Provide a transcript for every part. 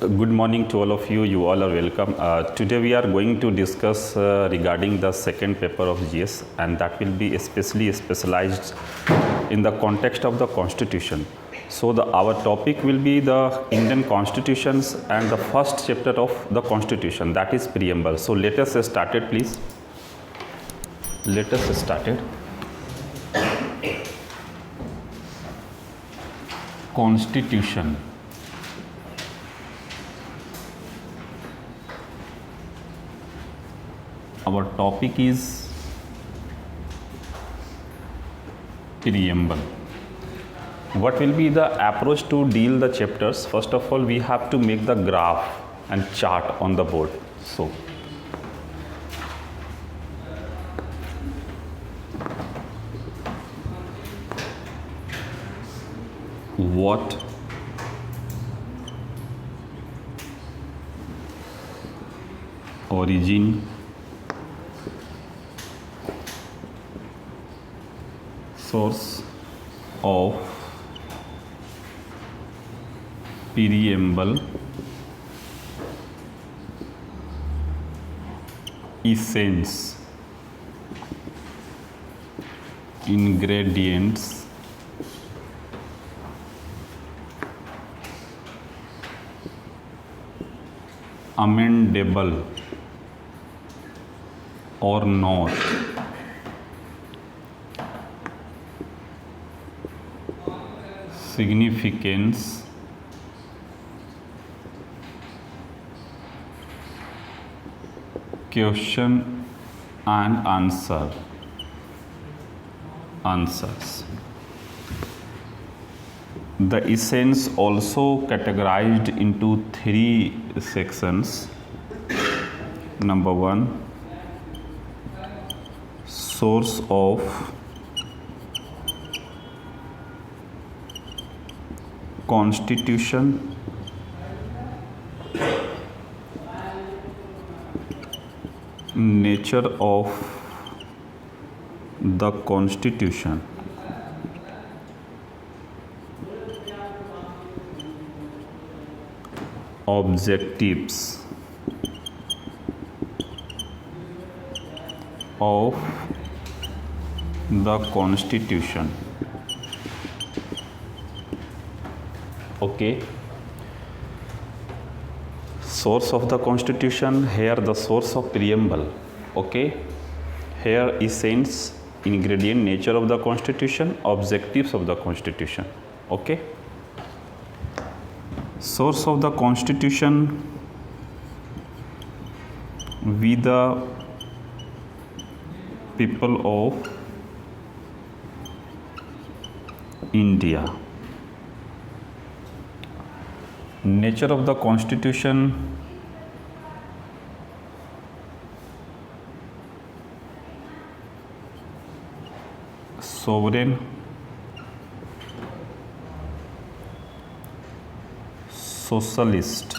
Good morning to all of you. You all are welcome. Today we are going to discuss regarding the second paper of GS, and that will be especially specialized in the context of the Constitution. So our topic will be the Indian Constitutions and the first chapter of the Constitution, that is preamble. So let us start it, please. Let us start it. Constitution. Our topic is preamble. What will be the approach to deal the chapters? First of all, we have to make the graph and chart on the board. So what origin, source of preamble, essence, ingredients, amendable or not, significance, question and answers. The essence also categorized into three sections. Number one, source of Constitution, nature of the Constitution, objectives of the Constitution. Okay. Source of the Constitution, here the source of preamble. Okay. Here essence, ingredient, nature of the Constitution, objectives of the Constitution. Okay. Source of the Constitution, we the people of India. Nature of the Constitution, sovereign, socialist,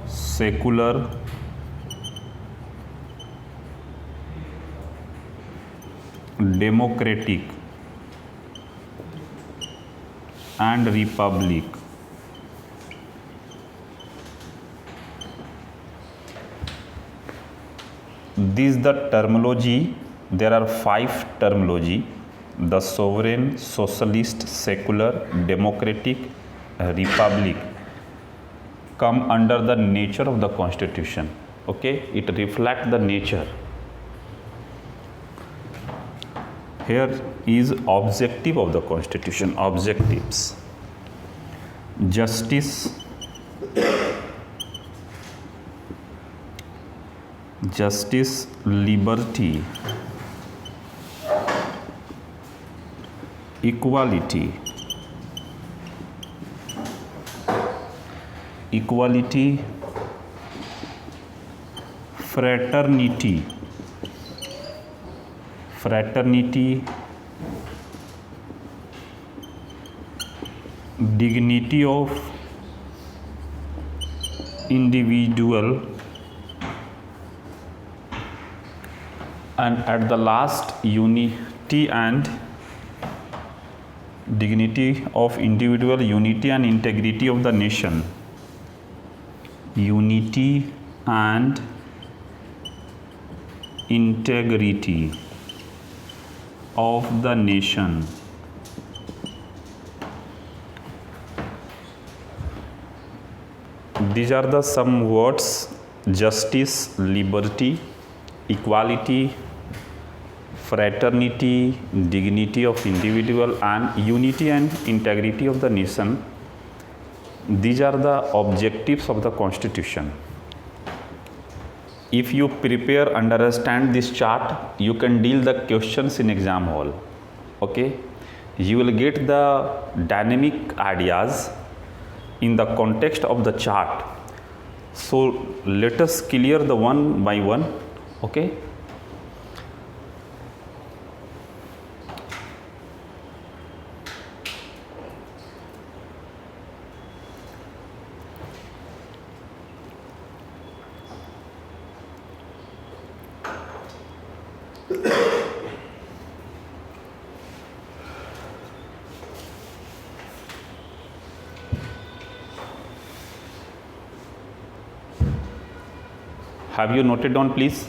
secular, democratic and republic. This is the terminology. There are 5 terminology: the sovereign, socialist, secular, democratic, republic come under the nature of the Constitution. Okay, it reflects the nature. Here is objective of the Constitution. Objectives: justice, liberty, equality, fraternity, dignity of individual, and at the last, unity and dignity of individual, unity and integrity of the nation, unity and integrity of the nation. These are the some words: justice, liberty, equality, fraternity, dignity of individual and unity and integrity of the nation. These are the objectives of the Constitution. If you prepare, understand this chart, you can deal the questions in exam hall. Okay, you will get the dynamic ideas in the context of the chart. So let us clear the one by one. Okay, have you noted down, please?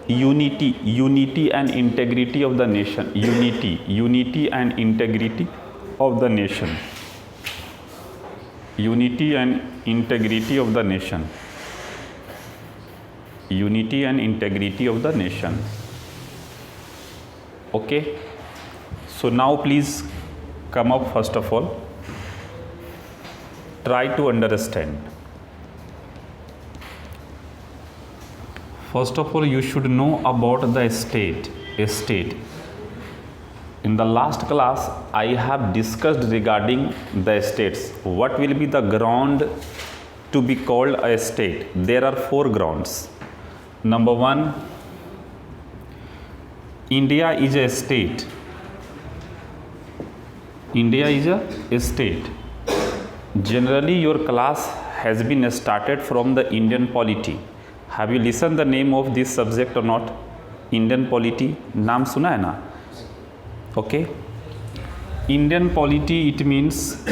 Unity and integrity of the nation. Unity and integrity of the nation. Unity and integrity of the nation. Unity and integrity of the nation. Okay. So now please come up. First of all, try to understand. First of all, you should know about the state. In the last class, I have discussed regarding the states. What will be the ground to be called a state? There are 4 grounds. Number 1, India is a state. India is a state. Generally, your class has been started from the Indian polity. Have you listened the name of this subject or not? Indian polity, नाम सुना है ना? Okay. Indian polity, it means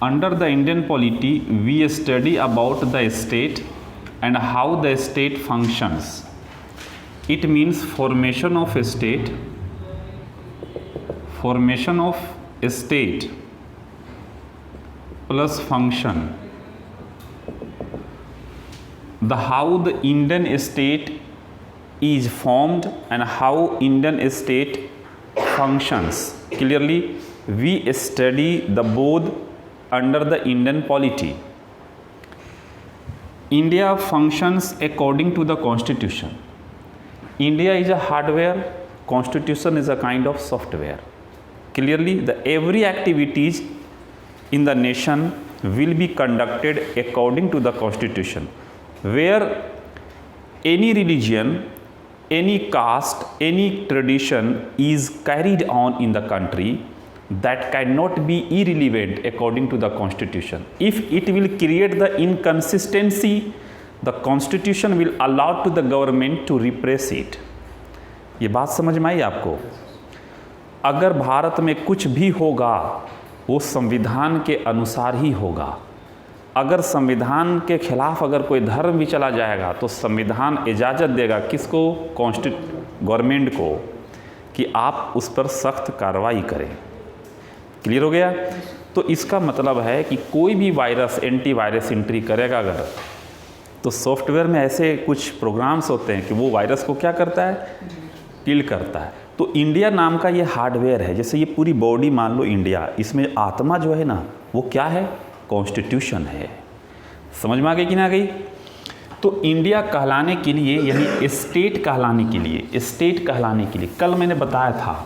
under the Indian polity, we study about the state and how the state functions. It means formation of a state, plus function. The how the Indian state is formed and how Indian state functions. Clearly, we study the both under the Indian polity. India functions according to the Constitution. India is a hardware, Constitution is a kind of software. Clearly, every activities in the nation will be conducted according to the Constitution, where any religion, any caste, any tradition is carried on in the country, that cannot be irrelevant according to the Constitution. If it will create the inconsistency, the Constitution will allow to the government to repress it. ये बात समझ में आई आपको? अगर भारत में कुछ भी होगा वो संविधान के अनुसार ही होगा. अगर संविधान के खिलाफ अगर कोई धर्म भी चला जाएगा तो संविधान इजाज़त देगा किसको? गवर्नमेंट को, कि आप उस पर सख्त कार्रवाई करें. क्लियर हो गया? तो इसका मतलब है कि कोई भी वायरस, एंटीवायरस एंट्री करेगा अगर, तो सॉफ्टवेयर में ऐसे कुछ प्रोग्राम्स होते हैं कि वो वायरस को क्या करता है? किल करता है. तो इंडिया नाम का ये हार्डवेयर है. जैसे ये पूरी बॉडी मान लो इंडिया, इसमें आत्मा जो है ना वो क्या है? कॉन्स्टिट्यूशन है. समझ में आ गई कि ना गई? तो इंडिया कहलाने के लिए, यानी स्टेट कहलाने के लिए, कल मैंने बताया था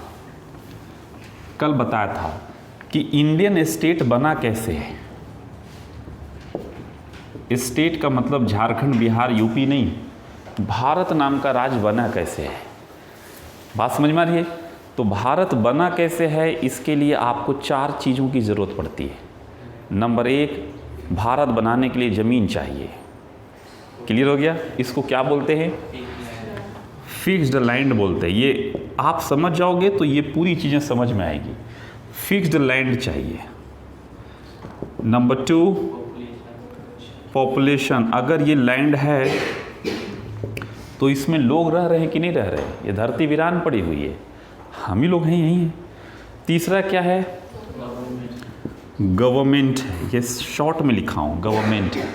कि इंडियन स्टेट बना कैसे है. स्टेट का मतलब झारखंड, बिहार, यूपी नहीं, भारत नाम का राज्य बना कैसे है. बात समझ में आ रही है? तो तो भारत बना कैसे है, इसके लिए आपको 4 चीज़ों की ज़रूरत पड़ती है। नंबर 1, भारत बनाने के लिए ज़मीन चाहिए। क्लियर हो गया? इसको क्या बोलते हैं? फिक्स्ड लैंड बोलते हैं। ये आप समझ जाओगे तो ये पूरी चीज़ें समझ में आएगी। फिक्स्ड लैंड चाहिए। Number 2, population. अगर ये लैंड है तो इसमें लोग रह रहे हैं कि नहीं रह रहे हैं? ये धरती वीरान पड़ी हुई है, हम ही लोग हैं, यही हैं। तीसरा क्या है? गवर्नमेंट है, ये शॉर्ट में लिखा हूँ, गवर्नमेंट है।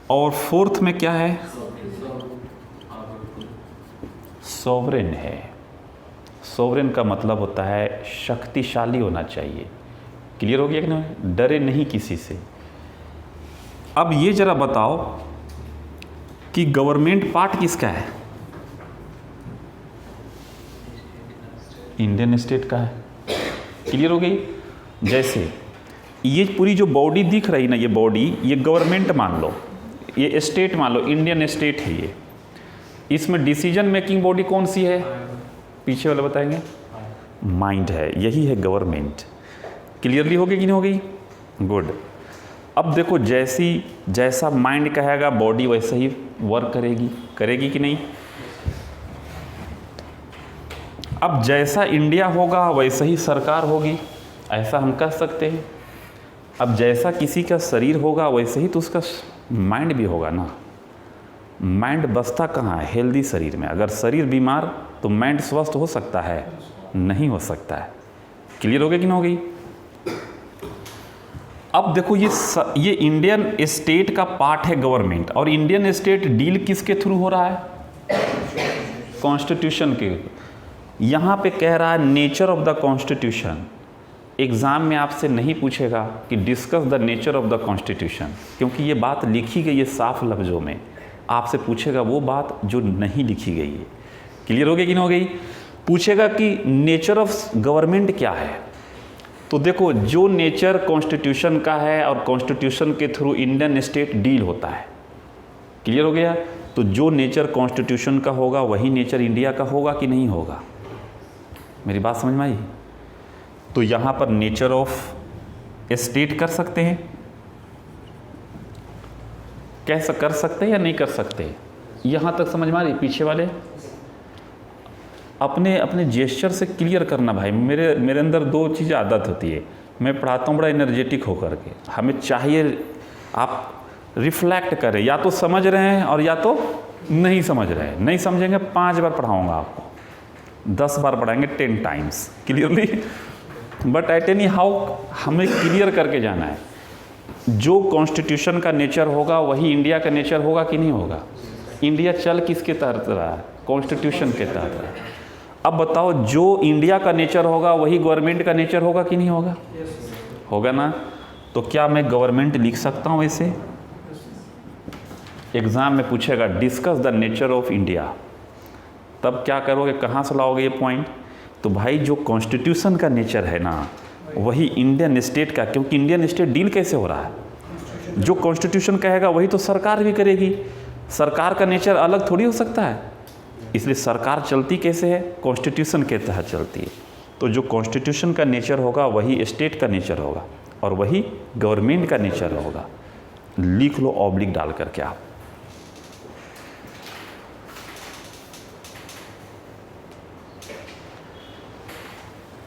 और फोर्थ में क्या है? सॉवरेन है। सॉवरेन का मतलब होता है शक्तिशाली होना चाहिए। क्लियर हो गया कि नहीं? डरे नहीं किसी से। अब ये जरा बताओ कि गवर्नमेंट पार्ट किसका है? इंडियन स्टेट का है। क्लियर हो गई? जैसे ये पूरी जो बॉडी दिख रही ना, ये बॉडी, ये गवर्नमेंट मान लो, ये स्टेट मान लो, इंडियन स्टेट है ये। इसमें डिसीजन मेकिंग बॉडी कौन सी है? पीछे वाला बताएंगे। माइंड है, यही है गवर्नमेंट। क्लियरली हो गई कि नहीं हो गई? गुड। अब देखो, जैसा माइंड कहेगा बॉडी वैसे ही वर्क करेगी। करेगी कि नहीं? अब जैसा इंडिया होगा वैसा ही सरकार होगी, ऐसा हम कह सकते हैं। अब जैसा किसी का शरीर होगा वैसे ही तो उसका माइंड भी होगा ना। माइंड बसता कहाँ है? हेल्दी शरीर में। अगर शरीर बीमार तो माइंड स्वस्थ हो सकता है? नहीं हो सकता है। क्लियर हो गया कि नहीं हो गई? अब देखो, ये इंडियन स्टेट का पार्ट है गवर्नमेंट, और इंडियन स्टेट डील किसके थ्रू हो रहा है? कॉन्स्टिट्यूशन के। यहाँ पे कह रहा है nature of the constitution. Exam में आपसे नहीं पूछेगा कि discuss the nature of the constitution, क्योंकि ये बात लिखी गई है साफ लफ्ज़ों में। आपसे पूछेगा वो बात जो नहीं लिखी गई है। क्लियर हो गई कि नहीं हो गई? पूछेगा कि नेचर ऑफ गवर्नमेंट क्या है। तो देखो, जो नेचर कॉन्स्टिट्यूशन का है और कॉन्स्टिट्यूशन के थ्रू इंडियन स्टेट डील होता है। क्लियर हो गया? तो जो नेचर कॉन्स्टिट्यूशन का होगा वही नेचर इंडिया का होगा कि नहीं होगा? मेरी बात समझ में आई? तो यहाँ पर नेचर ऑफ स्टेट कर सकते हैं, कैसा कर सकते हैं या नहीं कर सकते? यहाँ तक समझ में आ रही? पीछे वाले अपने अपने जेस्चर से क्लियर करना भाई। मेरे अंदर 2 चीज़ें आदत होती है। मैं पढ़ाता हूँ बड़ा एनर्जेटिक होकर के। हमें चाहिए आप रिफ्लेक्ट करें, या तो समझ रहे हैं और या तो नहीं समझ रहे हैं। नहीं समझेंगे 5 बार पढ़ाऊँगा आपको, 10 बार पढ़ाएंगे 10 times clearly. But at any how हमें क्लियर करके जाना है। जो कॉन्स्टिट्यूशन का नेचर होगा वही इंडिया का नेचर होगा कि नहीं होगा? इंडिया चल किसके तहत रहा है? कॉन्स्टिट्यूशन के तहत रहा है। अब बताओ, जो इंडिया का नेचर होगा वही गवर्नमेंट का नेचर होगा कि नहीं होगा? होगा ना। तो क्या मैं गवर्नमेंट लिख सकता हूँ वैसे? एग्ज़ाम में पूछेगा discuss the nature of India, तब क्या करोगे? कहाँ से लाओगे ये पॉइंट? तो भाई जो कॉन्स्टिट्यूशन का नेचर है ना वही इंडियन स्टेट का, क्योंकि इंडियन स्टेट डील कैसे हो रहा है? जो कॉन्स्टिट्यूशन कहेगा वही तो सरकार भी करेगी। सरकार का नेचर अलग थोड़ी हो सकता है। इसलिए सरकार चलती कैसे है? कॉन्स्टिट्यूशन के तहत चलती है। तो जो कॉन्स्टिट्यूशन का नेचर होगा वही स्टेट का नेचर होगा और वही गवर्नमेंट का नेचर होगा। लिख लो ऑब्लिक डाल करके आप।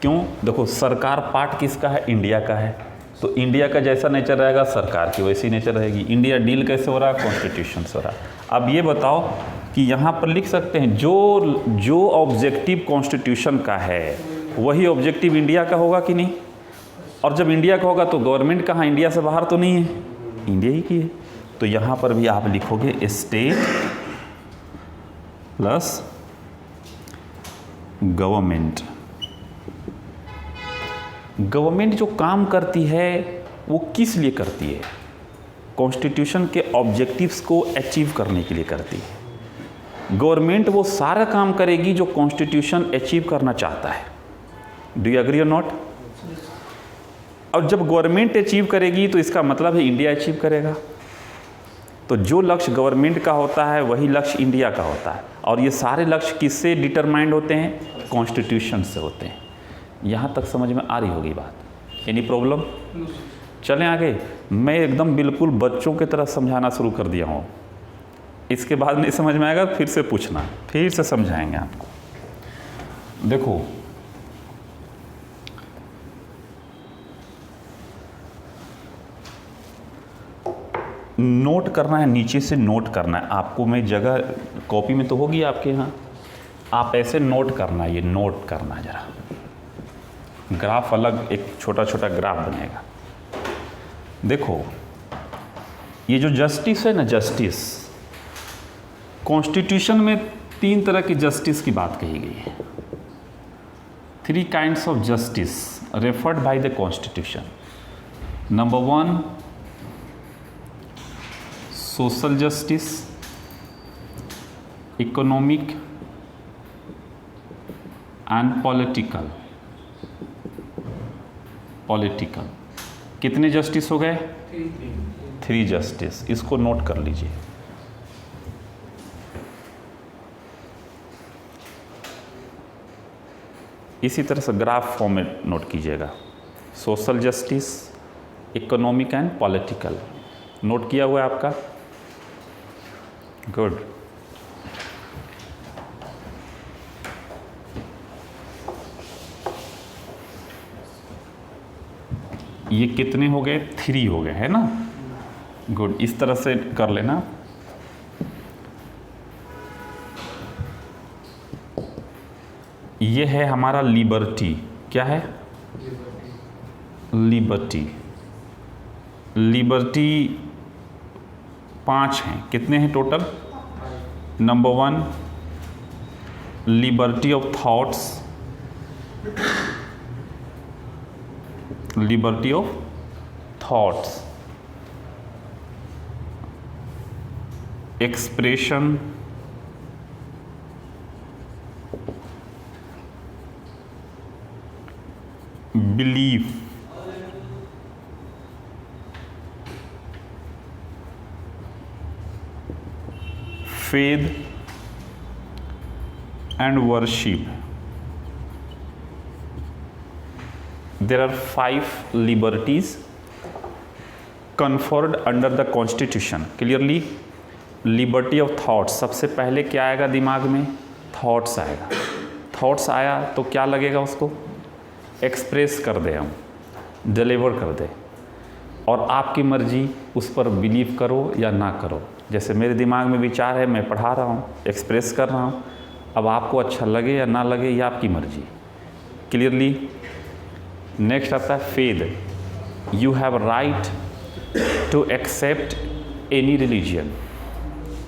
क्यों? देखो, सरकार पार्ट किसका है? इंडिया का है। तो इंडिया का जैसा नेचर रहेगा सरकार की वैसी नेचर रहेगी। इंडिया डील कैसे हो रहा है? कॉन्स्टिट्यूशन से हो रहा है। अब ये बताओ कि यहाँ पर लिख सकते हैं जो ऑब्जेक्टिव कॉन्स्टिट्यूशन का है वही ऑब्जेक्टिव इंडिया का होगा कि नहीं? और जब इंडिया का होगा तो गवर्नमेंट कहाँ? इंडिया से बाहर तो नहीं है, इंडिया ही की है। तो यहाँ पर भी आप लिखोगे स्टेट प्लस गवर्नमेंट। गवर्नमेंट जो काम करती है वो किस लिए करती है? कॉन्स्टिट्यूशन के ऑब्जेक्टिव्स को अचीव करने के लिए करती है। गवर्नमेंट वो सारा काम करेगी जो कॉन्स्टिट्यूशन अचीव करना चाहता है। डू यू एग्री और नॉट? और जब गवर्नमेंट अचीव करेगी तो इसका मतलब है इंडिया अचीव करेगा। तो जो लक्ष्य गवर्नमेंट का होता है वही लक्ष्य इंडिया का होता है। और ये सारे लक्ष्य किससे डिटरमाइंड होते हैं? कॉन्स्टिट्यूशन से होते हैं। यहाँ तक समझ में आ रही होगी बात? Any problem? चलें आगे। मैं एकदम बिल्कुल बच्चों की तरह समझाना शुरू कर दिया हूँ। इसके बाद नहीं समझ में आएगा फिर से पूछना, फिर से समझाएंगे आपको। देखो, नोट करना है, नीचे से नोट करना है आपको। मैं जगह कॉपी में तो होगी आपके यहाँ, आप ऐसे नोट करना है, ये नोट करना है जरा। ग्राफ अलग, एक छोटा छोटा ग्राफ बनेगा। देखो, ये जो जस्टिस है ना, जस्टिस, कॉन्स्टिट्यूशन में 3 तरह की जस्टिस की बात कही गई है। 3 kinds of justice referred by the constitution. Number 1, social justice, economic and political. कितने जस्टिस हो गए? 3 जस्टिस। इसको नोट कर लीजिए। इसी तरह से ग्राफ फॉर्म में नोट कीजिएगा। Social justice, economic and political. Note किया हुआ है आपका? गुड। ये कितने हो गए? 3 हो गए, है ना? गुड। इस तरह से कर लेना। ये है हमारा लिबर्टी। क्या है? लिबर्टी। लिबर्टी 5 हैं। कितने हैं total? Number 1, liberty of thoughts, liberty of thoughts, expression, belief, faith and worship. There are 5 liberties conferred under the constitution. Clearly, liberty of thoughts, सबसे पहले क्या आएगा दिमाग में? थॉट्स आएगा। थॉट्स आया तो क्या लगेगा उसको? एक्सप्रेस कर दे, हम डिलीवर कर दे, और आपकी मर्जी उस पर बिलीव करो या ना करो। जैसे मेरे दिमाग में विचार है, मैं पढ़ा रहा हूँ, एक्सप्रेस कर रहा हूँ, अब आपको अच्छा लगे या ना लगे ये आपकी मर्जी। क्लियरली। नेक्स्ट आता है faith. You have right to accept any religion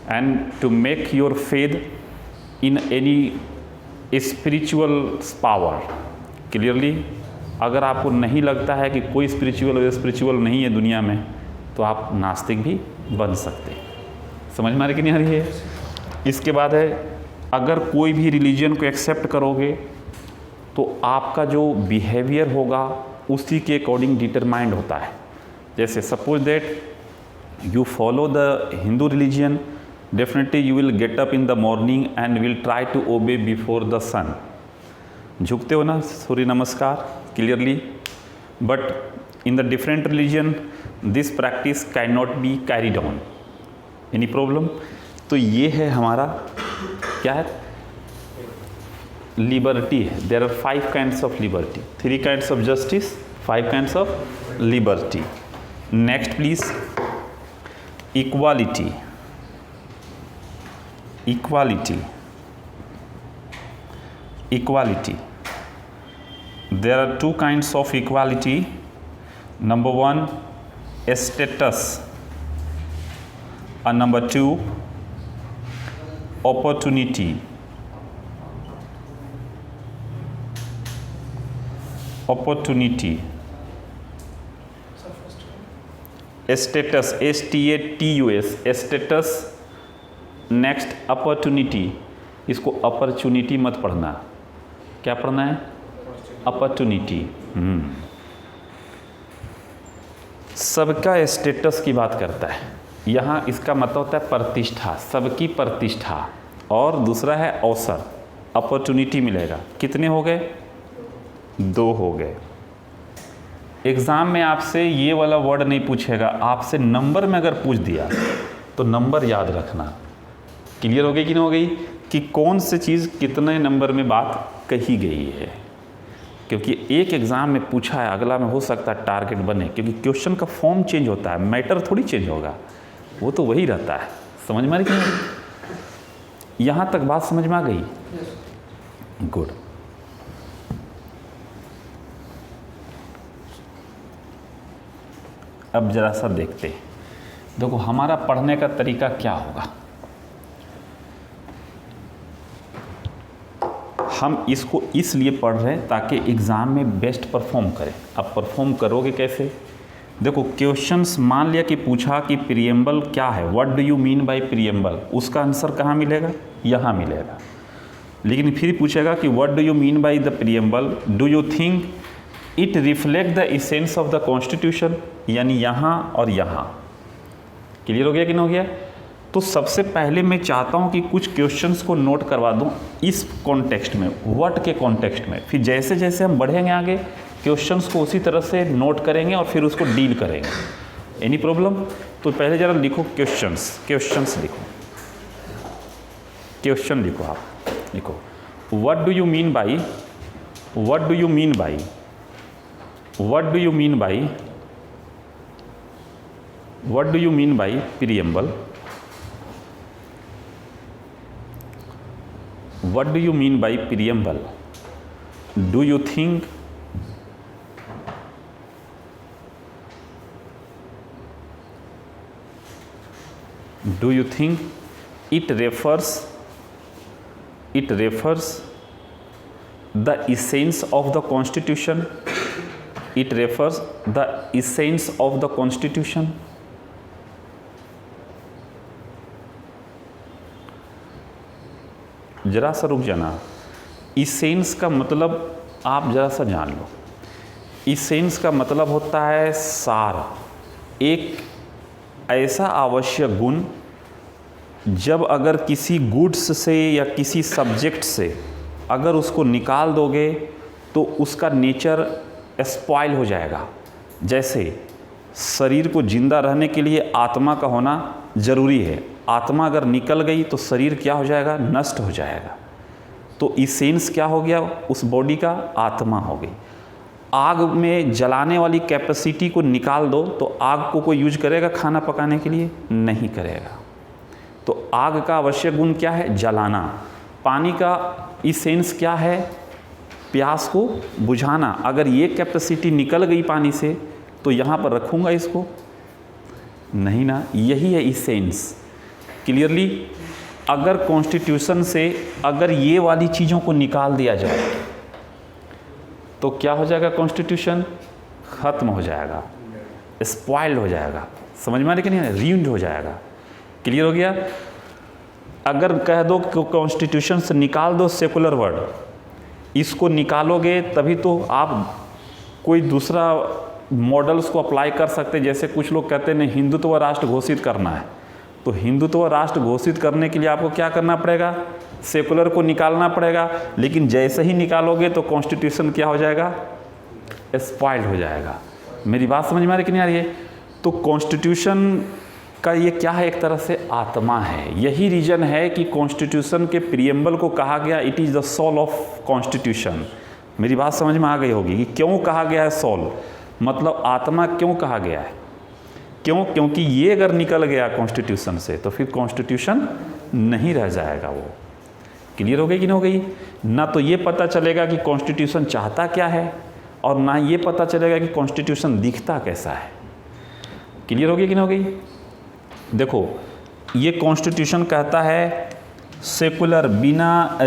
and to make your faith in any spiritual power. Clearly. अगर आपको नहीं लगता है कि कोई स्पिरिचुअल नहीं है दुनिया में, तो आप नास्तिक भी बन सकते हैं। समझ में आ रही कि नहीं आ रही है? इसके बाद है, अगर कोई भी रिलीजन को एक्सेप्ट करोगे तो आपका जो बिहेवियर होगा उसी के अकॉर्डिंग डिटरमाइंड होता है। जैसे suppose that you follow the Hindu religion, definitely you will get up in the morning and will try to obey before the sun. झुकते हो ना, Surya Namaskar. Clearly. But in the different religion this practice can not be carried on. Any problem? तो ये है हमारा क्या है? Liberty है। There are 5 kinds of liberty, 3 kinds of justice, 5 kinds of liberty. Next please, equality. Equality, equality. There are 2 kinds of equality. Number 1, status, and number 2, opportunity. Opportunity. Status, STATUS, status. Next, opportunity. इसको opportunity मत पढ़ना। क्या पढ़ना है? Opportunity. सबका status की बात करता है। यहाँ इसका मतलब होता है प्रतिष्ठा, सबकी प्रतिष्ठा, और दूसरा है अवसर, अपॉर्चुनिटी मिलेगा। कितने हो गए? 2 हो गए। एग्ज़ाम में आपसे ये वाला वर्ड नहीं पूछेगा, आपसे नंबर में अगर पूछ दिया तो नंबर याद रखना। क्लियर हो गई कि नहीं हो गई कि कौन सी चीज़ कितने नंबर में बात कही गई है, क्योंकि एक एग्ज़ाम में पूछा है, अगला में हो सकता है टारगेट बने, क्योंकि क्वेश्चन का फॉर्म चेंज होता है, मैटर थोड़ी चेंज होगा, वो तो वही रहता है। समझ में आ रही कि नहीं? यहाँ तक बात समझ में आ गई? गुड। अब जरा सा देखते हैं, देखो हमारा पढ़ने का तरीका क्या होगा। हम इसको इसलिए पढ़ रहे हैं ताकि एग्ज़ाम में बेस्ट परफॉर्म करें। अब परफॉर्म करोगे कैसे? देखो क्वेश्चंस मान लिया कि पूछा कि प्रीएम्बल क्या है, what do you mean by preamble, उसका आंसर कहाँ मिलेगा? यहाँ मिलेगा। लेकिन फिर पूछेगा कि what do you mean by the preamble, do you think it reflect the essence of the constitution, यानी यहाँ और यहाँ। क्लियर हो गया कि नहीं हो गया? तो सबसे पहले मैं चाहता हूँ कि कुछ क्वेश्चंस को नोट करवा दूँ इस कॉन्टेक्स्ट में, व्हाट के कॉन्टेक्स्ट में। फिर जैसे जैसे हम बढ़ेंगे आगे क्वेश्चंस को उसी तरह से नोट करेंगे और फिर उसको डील करेंगे। Any problem? तो पहले ज़रा लिखो क्वेश्चंस लिखो, क्वेश्चन लिखो, आप लिखो what do you mean by, what do you mean by, what do you mean by, what do you mean by preamble, what do you mean by preamble, do you think do you think it refers the essence of the constitution, it refers the essence of the constitution? जरा सा रुक जाना। Essence का मतलब आप जरा सा जान लो। इसेंस का मतलब होता है सार, एक ऐसा आवश्यक गुण जब अगर किसी गुड्स से या किसी सब्जेक्ट से अगर उसको निकाल दोगे तो उसका नेचर स्पॉइल हो जाएगा। जैसे शरीर को जिंदा रहने के लिए आत्मा का होना ज़रूरी है, आत्मा अगर निकल गई तो शरीर क्या हो जाएगा? नष्ट हो जाएगा। तो इसेंस क्या हो गया उस बॉडी का? आत्मा हो गई। आग में जलाने वाली कैपेसिटी को निकाल दो तो आग को कोई यूज करेगा खाना पकाने के लिए? नहीं करेगा। तो आग का आवश्यक गुण क्या है? जलाना। पानी का इसेंस क्या है? प्यास को बुझाना। अगर ये कैपेसिटी निकल गई पानी से तो यहाँ पर रखूँगा इसको? नहीं ना, यही है इसेंस। क्लियरली अगर कॉन्स्टिट्यूशन से अगर ये वाली चीज़ों को निकाल दिया जाए तो क्या हो जाएगा? कॉन्स्टिट्यूशन ख़त्म हो जाएगा, स्पॉइल्ड हो जाएगा। समझ में आ रही कि नहीं? रीयून्ड हो जाएगा। क्लियर हो गया? अगर कह दो कि कॉन्स्टिट्यूशन से निकाल दो सेकुलर वर्ड, इसको निकालोगे तभी तो आप कोई दूसरा मॉडल्स को अप्लाई कर सकते। जैसे कुछ लोग कहते हैं हिंदुत्व राष्ट्र घोषित करना है, तो हिंदुत्व राष्ट्र घोषित करने के लिए आपको क्या करना पड़ेगा? सेकुलर को निकालना पड़ेगा। लेकिन जैसे ही निकालोगे तो कॉन्स्टिट्यूशन क्या हो जाएगा? स्पॉइल्ड हो जाएगा। मेरी बात समझ में आ रही कि नहीं आ रही है? तो कॉन्स्टिट्यूशन का ये क्या है? एक तरह से आत्मा है। यही रीजन है कि कॉन्स्टिट्यूशन के प्रीएम्बल को कहा गया it is the soul of constitution. मेरी बात समझ में आ गई होगी कि क्यों कहा गया है सोल, मतलब आत्मा क्यों कहा गया है? क्यों? क्योंकि ये अगर निकल गया कॉन्स्टिट्यूशन से तो फिर कॉन्स्टिट्यूशन नहीं रह जाएगा। वो क्लियर हो गई कि नहीं हो गई? ना तो ये पता चलेगा कि कॉन्स्टिट्यूशन चाहता क्या है और ना ये पता चलेगा कि कॉन्स्टिट्यूशन दिखता कैसा है। क्लियर हो गई कि नहीं हो गई? देखो ये कॉन्स्टिट्यूशन कहता है सेकुलर, बिना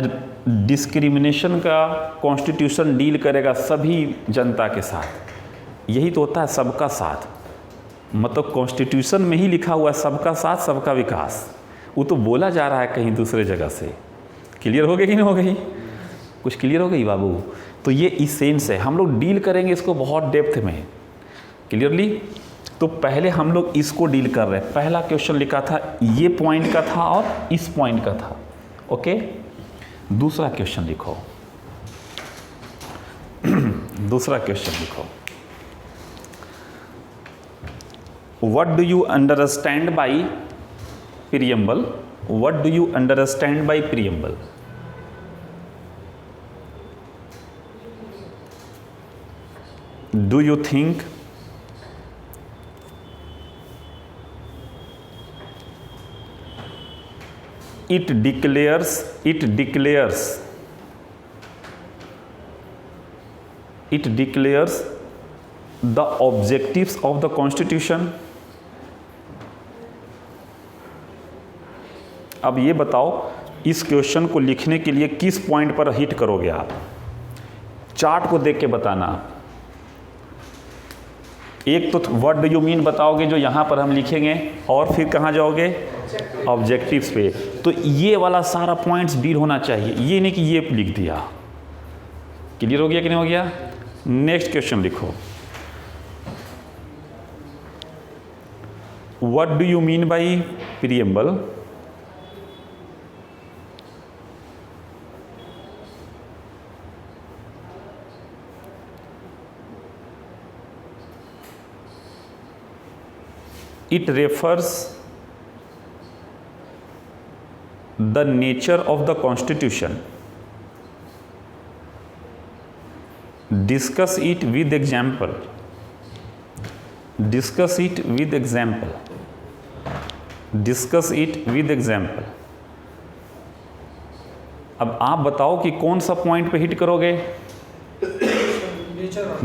डिस्क्रिमिनेशन का कॉन्स्टिट्यूशन डील करेगा सभी जनता के साथ। यही तो होता है सबका साथ, मतलब कॉन्स्टिट्यूशन में ही लिखा हुआ है सबका साथ सबका विकास। वो तो बोला जा रहा है कहीं दूसरे जगह से। क्लियर हो गई कि नहीं हो गई? कुछ क्लियर हो गई बाबू? तो ये इसेंस है, हम लोग डील करेंगे इसको बहुत डेप्थ में। क्लियरली? तो पहले हम लोग इसको डील कर रहे हैं। पहला क्वेश्चन लिखा था ये पॉइंट का था और इस पॉइंट का था। ओके, दूसरा क्वेश्चन लिखो दूसरा क्वेश्चन लिखो, what do you understand by preamble? What do you understand by preamble? Do you think it declares the objectives of the constitution? अब ये बताओ, इस क्वेश्चन को लिखने के लिए किस पॉइंट पर हिट करोगे आप? चार्ट को देख के बताना। एक तो व्हाट डू यू मीन बताओगे जो यहाँ पर हम लिखेंगे, और फिर कहाँ जाओगे? ऑब्जेक्टिव्स पे। तो ये वाला सारा पॉइंट्स डील होना चाहिए, ये नहीं कि ये लिख दिया। क्लियर हो गया कि नहीं हो गया? नेक्स्ट क्वेश्चन लिखो, what do you mean by preamble? It refers the nature of the constitution. Discuss it with example. Discuss it with example. Discuss it with example. अब आप बताओ कि कौन सा पॉइंट पे हिट करोगे?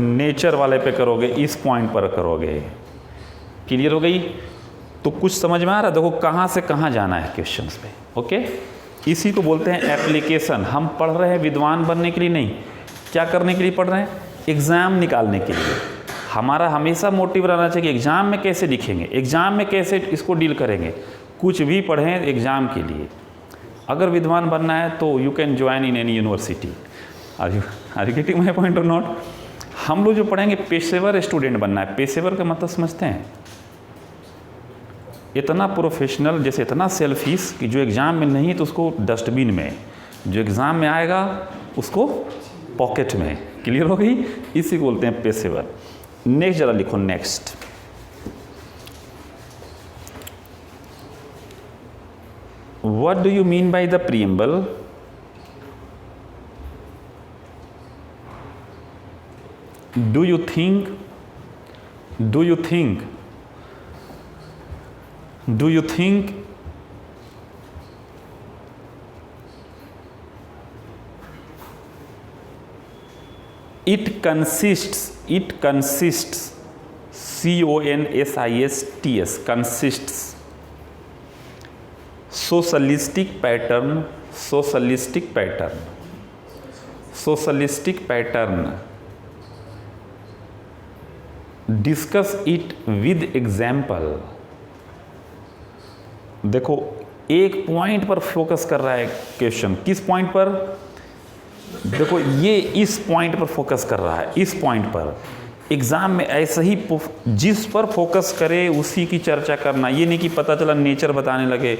नेचर वाले पे करोगे, इस पॉइंट पर करोगे। क्लियर हो गई? तो कुछ समझ में आ रहा है? देखो कहाँ से कहाँ जाना है क्वेश्चंस पे। ओके, इसी को बोलते हैं एप्लीकेशन। हम पढ़ रहे हैं विद्वान बनने के लिए नहीं, क्या करने के लिए पढ़ रहे हैं? एग्ज़ाम निकालने के लिए। हमारा हमेशा मोटिव रहना चाहिए कि एग्ज़ाम में कैसे लिखेंगे, एग्ज़ाम में कैसे इसको डील करेंगे। कुछ भी पढ़ें एग्ज़ाम के लिए। अगर विद्वान बनना है तो you can join in any university. Are you getting my point और नॉट? हम लोग जो पढ़ेंगे पेशेवर स्टूडेंट बनना है। पेशेवर का मतलब समझते हैं? इतना प्रोफेशनल, जैसे इतना सेल्फिश कि जो एग्ज़ाम में नहीं है तो उसको डस्टबिन में, जो एग्ज़ाम में आएगा उसको पॉकेट में। क्लियर हो गई? इसी को बोलते हैं पेशेवर। नेक्स्ट जरा लिखो, next. What do you mean by the preamble? Do you think it consists consists consists socialistic pattern discuss it with example। देखो एक पॉइंट पर फोकस कर रहा है क्वेश्चन। किस पॉइंट पर? देखो ये इस पॉइंट पर फोकस कर रहा है, इस पॉइंट पर। एग्ज़ाम में ऐसे ही जिस पर फोकस करे उसी की चर्चा करना। ये नहीं कि पता चला नेचर बताने लगे,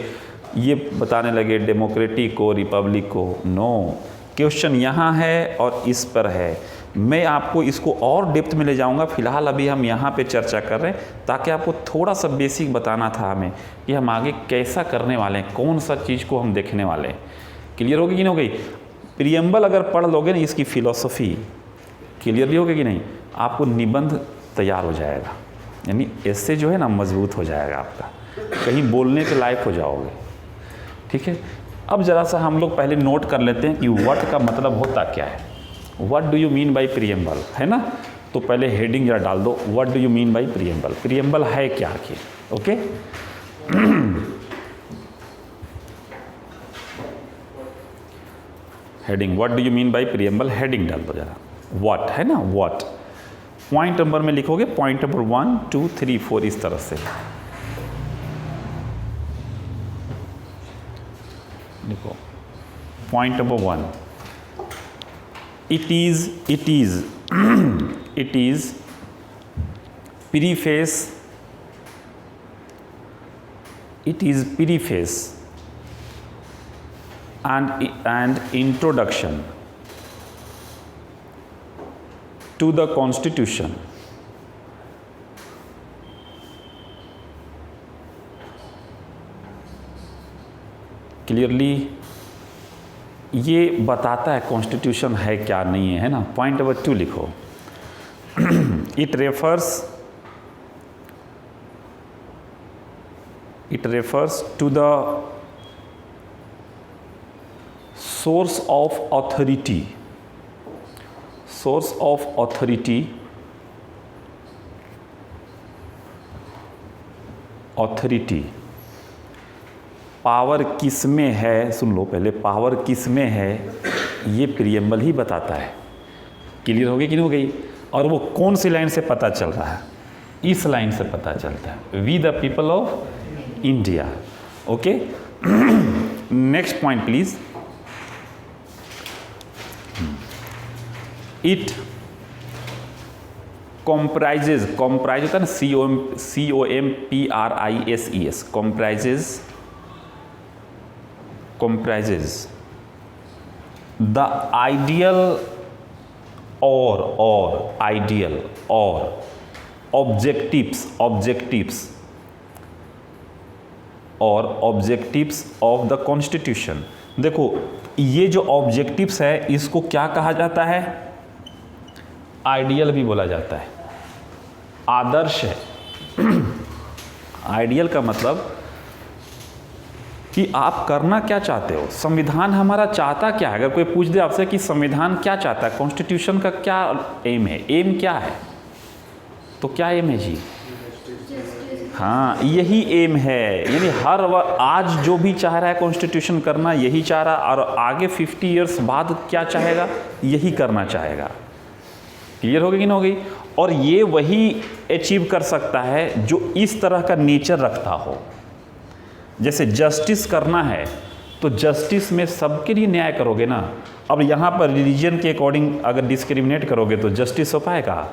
ये बताने लगे डेमोक्रेटिक को, रिपब्लिक को। नो, क्वेश्चन यहाँ है और इस पर है। मैं आपको इसको और डेप्थ में ले जाऊंगा। फिलहाल अभी हम यहाँ पे चर्चा कर रहे हैं ताकि आपको थोड़ा सा बेसिक बताना था हमें कि हम आगे कैसा करने वाले हैं, कौन सा चीज़ को हम देखने वाले हैं। क्लियर होगी कि नहीं हो गई? प्रीएम्बल अगर पढ़ लोगे ना, इसकी फ़िलॉसफी क्लियर भी होगी कि नहीं, आपको निबंध तैयार हो जाएगा। यानी ऐसे जो है ना मजबूत हो जाएगा आपका, कहीं बोलने के लायक हो जाओगे। ठीक है, अब ज़रा सा हम लोग पहले नोट कर लेते हैं कि व्हाट का मतलब होता क्या है। What do you mean by preamble, है ना? तो पहले हेडिंग जरा डाल दो, what do you mean by preamble. Preamble है क्या आखिर? Okay, heading what do you mean by preamble, heading डाल दो जरा। व्हाट है ना, व्हाट। पॉइंट नंबर में लिखोगे, पॉइंट नंबर 1 2 3 4 इस तरह से लिखो। Point number 1, it is preface, and introduction to the Constitution clearly ये बताता है कॉन्स्टिट्यूशन है क्या नहीं है ना। पॉइंट नंबर 2 लिखो। It refers to the source of authority power किस में है, सुन लो पहले, पावर किस में है ये प्रियम्बल ही बताता है। क्लियर हो गई कि नहीं हो गई? और वो कौन सी लाइन से पता चल रहा है? इस लाइन से पता चलता है, we the people of India. Okay, next point please. It comprises होता है ना, COMPRISES, comprises the ideal or objectives of the constitution। देखो ये जो ऑब्जेक्टिव्स है इसको क्या कहा जाता है? आइडियल भी बोला जाता है, आदर्श है। आइडियल का मतलब कि आप करना क्या चाहते हो, संविधान हमारा चाहता क्या है। अगर कोई पूछ दे आपसे कि संविधान क्या चाहता है, कॉन्स्टिट्यूशन का क्या एम है, एम क्या है, तो क्या एम है जी? हाँ, यही एम है। यानी आज जो भी चाह रहा है कॉन्स्टिट्यूशन करना, यही चाह रहा, और आगे 50 ईयर्स बाद क्या चाहेगा, यही करना चाहेगा। क्लियर हो गई कि नहीं हो गई? और ये वही अचीव कर सकता है जो इस तरह का नेचर रखता हो। जैसे जस्टिस करना है तो जस्टिस में सबके लिए न्याय करोगे ना। अब यहाँ पर रिलीजन के अकॉर्डिंग अगर डिस्क्रिमिनेट करोगे तो जस्टिस हो पाएगा?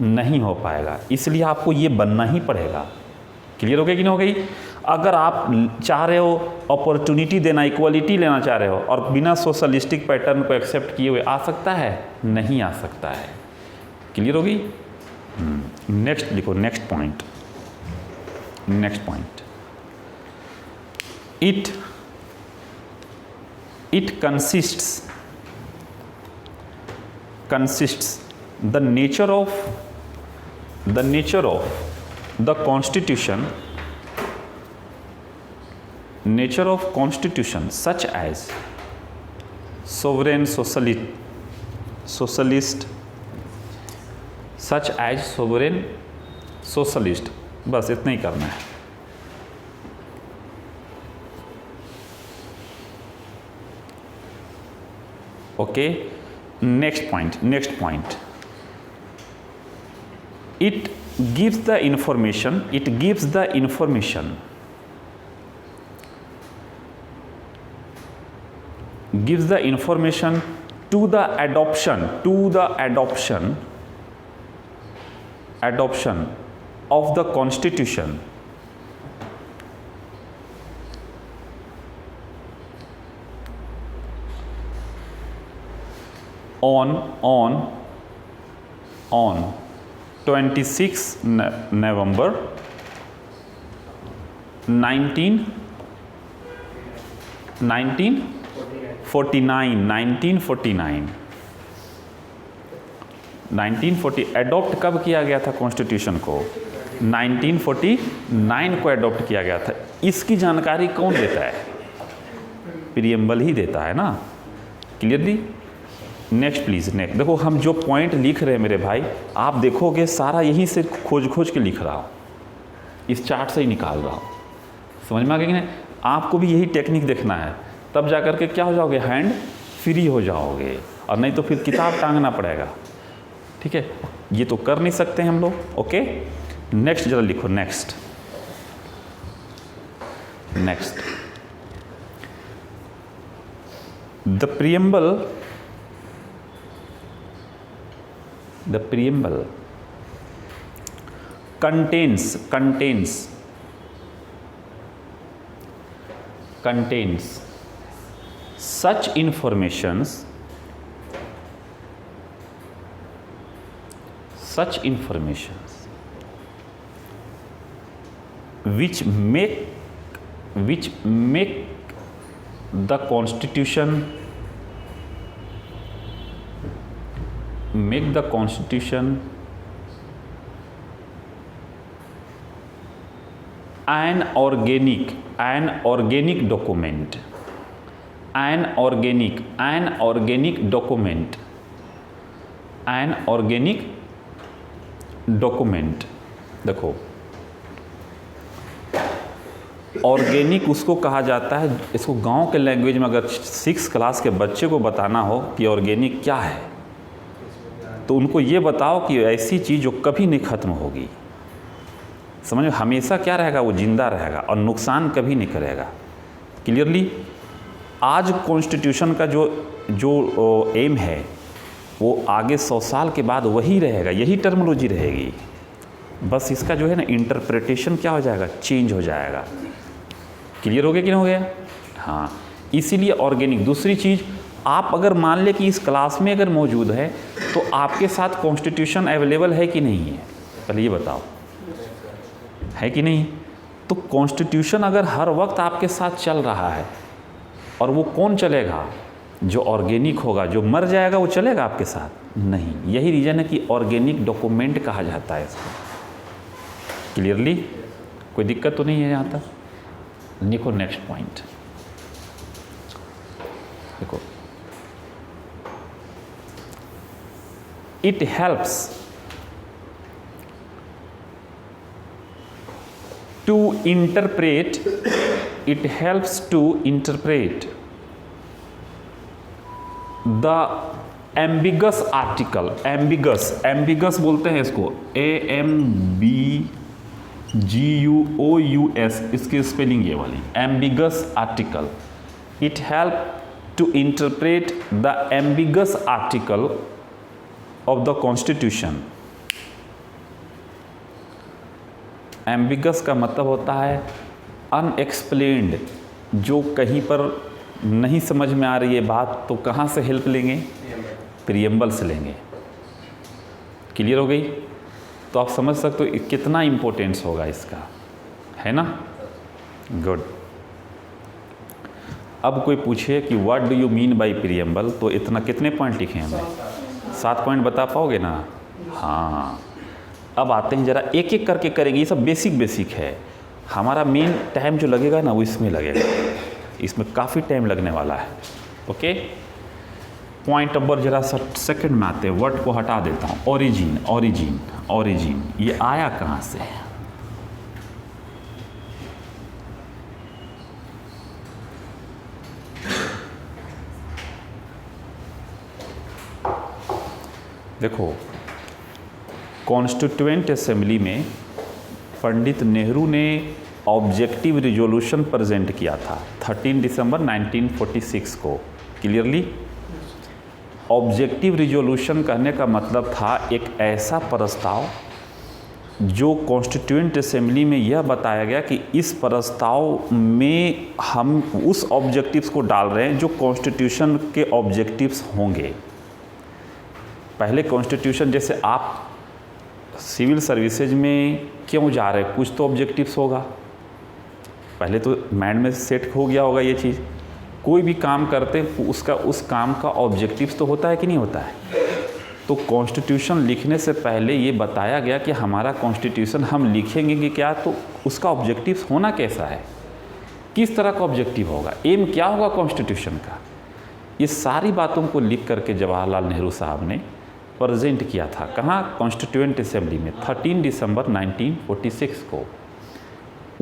नहीं हो पाएगा। इसलिए आपको ये बनना ही पड़ेगा। क्लियर हो गई कि नहीं हो गई? अगर आप चाह रहे हो अपॉर्चुनिटी देना, इक्वलिटी लेना चाह रहे हो, और बिना सोशलिस्टिक पैटर्न को एक्सेप्ट किए हुए आ सकता है? नहीं आ सकता है। क्लियर हो गई? नेक्स्ट लिखो, next point. it consists the nature of the constitution such as sovereign socialist बस इतना ही करना है। Okay, next point. it gives the information to the adoption of the constitution on 26 November 1949 adopt कब किया गया था कॉन्स्टिट्यूशन को? 1949 को एडॉप्ट किया गया था। इसकी जानकारी कौन देता है? प्रियम्बल ही देता है ना। क्लियरली? Next please. नेक्स्ट देखो, हम जो पॉइंट लिख रहे हैं मेरे भाई, आप देखोगे सारा यहीं से खोज के लिख रहा हूँ, इस चार्ट से ही निकाल रहा हूँ। समझ में आ गया कि नहीं? आपको भी यही टेक्निक देखना है, तब जाकर के क्या हो जाओगे, हैंड फ्री हो जाओगे, और नहीं तो फिर किताब टांगना पड़ेगा। ठीक है, ये तो कर नहीं सकते हम लोग। ओके, नेक्स्ट जरा लिखो। Next the preamble contains such informations such informations which make the constitution an organic document, देखो ऑर्गेनिक उसको कहा जाता है, इसको गांव के लैंग्वेज में अगर 6 क्लास के बच्चे को बताना हो कि ऑर्गेनिक क्या है, तो उनको ये बताओ कि ऐसी चीज़ जो कभी नहीं ख़त्म होगी, समझ में, हमेशा क्या रहेगा, वो जिंदा रहेगा और नुकसान कभी नहीं करेगा। क्लियरली आज कॉन्स्टिट्यूशन का जो एम है वो आगे 100 साल के बाद वही रहेगा, यही टर्मिनोलॉजी रहेगी, बस इसका जो है ना इंटरप्रिटेशन क्या हो जाएगा, चेंज हो जाएगा। क्लियर हो गया कि नहीं हो गया? हाँ, इसीलिए ऑर्गेनिक। दूसरी चीज़, आप अगर मान ले कि इस क्लास में अगर मौजूद है तो आपके साथ कॉन्स्टिट्यूशन अवेलेबल है कि नहीं है, पहले ये बताओ, है कि नहीं? तो कॉन्स्टिट्यूशन अगर हर वक्त आपके साथ चल रहा है, और वो कौन चलेगा, जो ऑर्गेनिक होगा, जो मर जाएगा वो चलेगा आपके साथ नहीं। यही रीज़न है कि ऑर्गेनिक डॉक्यूमेंट कहा जाता है इसको। क्लियरली कोई दिक्कत तो नहीं है यहाँ तक? देखो नेक्स्ट पॉइंट, देखो it helps to interpret the ambiguous article. Ambiguous बोलते हैं इसको, AMBGUOUS, इसकी स्पेलिंग ये वाली, ambiguous article. It help to interpret the ambiguous article of the constitution. Ambiguous का मतलब होता है अनएक्सप्लेन्ड, जो कहीं पर नहीं समझ में आ रही है बात, तो कहाँ से हेल्प लेंगे, प्रीएम्बल से लेंगे। क्लियर हो गई? तो आप समझ सकते हो कितना इम्पोर्टेंस होगा इसका, है ना? गुड। अब कोई पूछे कि what do you mean by preamble, तो इतना कितने पॉइंट लिखे हैं हमें? 7 पॉइंट बता पाओगे ना? हाँ। अब आते हैं, जरा एक एक करके करेंगे, ये सब बेसिक है। हमारा मेन टाइम जो लगेगा ना वो इसमें लगेगा, इसमें काफ़ी टाइम लगने वाला है। ओके, पॉइंट नंबर जरा सेकंड में आते हैं, वर्ड को हटा देता हूँ। ओरिजिन ये आया कहाँ से? देखो, कॉन्स्टिट्यूएंट असेंबली में पंडित नेहरू ने ऑब्जेक्टिव रिजोल्यूशन प्रेजेंट किया था 13 दिसंबर 1946 को। क्लियरली, ऑब्जेक्टिव रिजोल्यूशन कहने का मतलब था एक ऐसा प्रस्ताव जो कॉन्स्टिट्यूएंट असेंबली में यह बताया गया कि इस प्रस्ताव में हम उस ऑब्जेक्टिव्स को डाल रहे हैं जो कॉन्स्टिट्यूशन के ऑब्जेक्टिव्स होंगे। पहले कॉन्स्टिट्यूशन, जैसे आप सिविल सर्विसेज में क्यों जा रहे हैं, कुछ तो ऑब्जेक्टिव्स होगा, पहले तो माइंड में सेट हो गया होगा ये चीज़। कोई भी काम करते हैं उसका उस काम का ऑब्जेक्टिव्स तो होता है कि नहीं होता है? तो कॉन्स्टिट्यूशन लिखने से पहले ये बताया गया कि हमारा कॉन्स्टिट्यूशन हम लिखेंगे कि क्या, तो उसका ऑब्जेक्टिव्स होना कैसा है, किस तरह का ऑब्जेक्टिव होगा, एम क्या होगा कॉन्स्टिट्यूशन का। ये सारी बातों को लिख करके जवाहरलाल नेहरू साहब ने प्रेजेंट किया था। कहाँ? कॉन्स्टिट्यूएंट असेंबली में 13 दिसंबर 1946 को।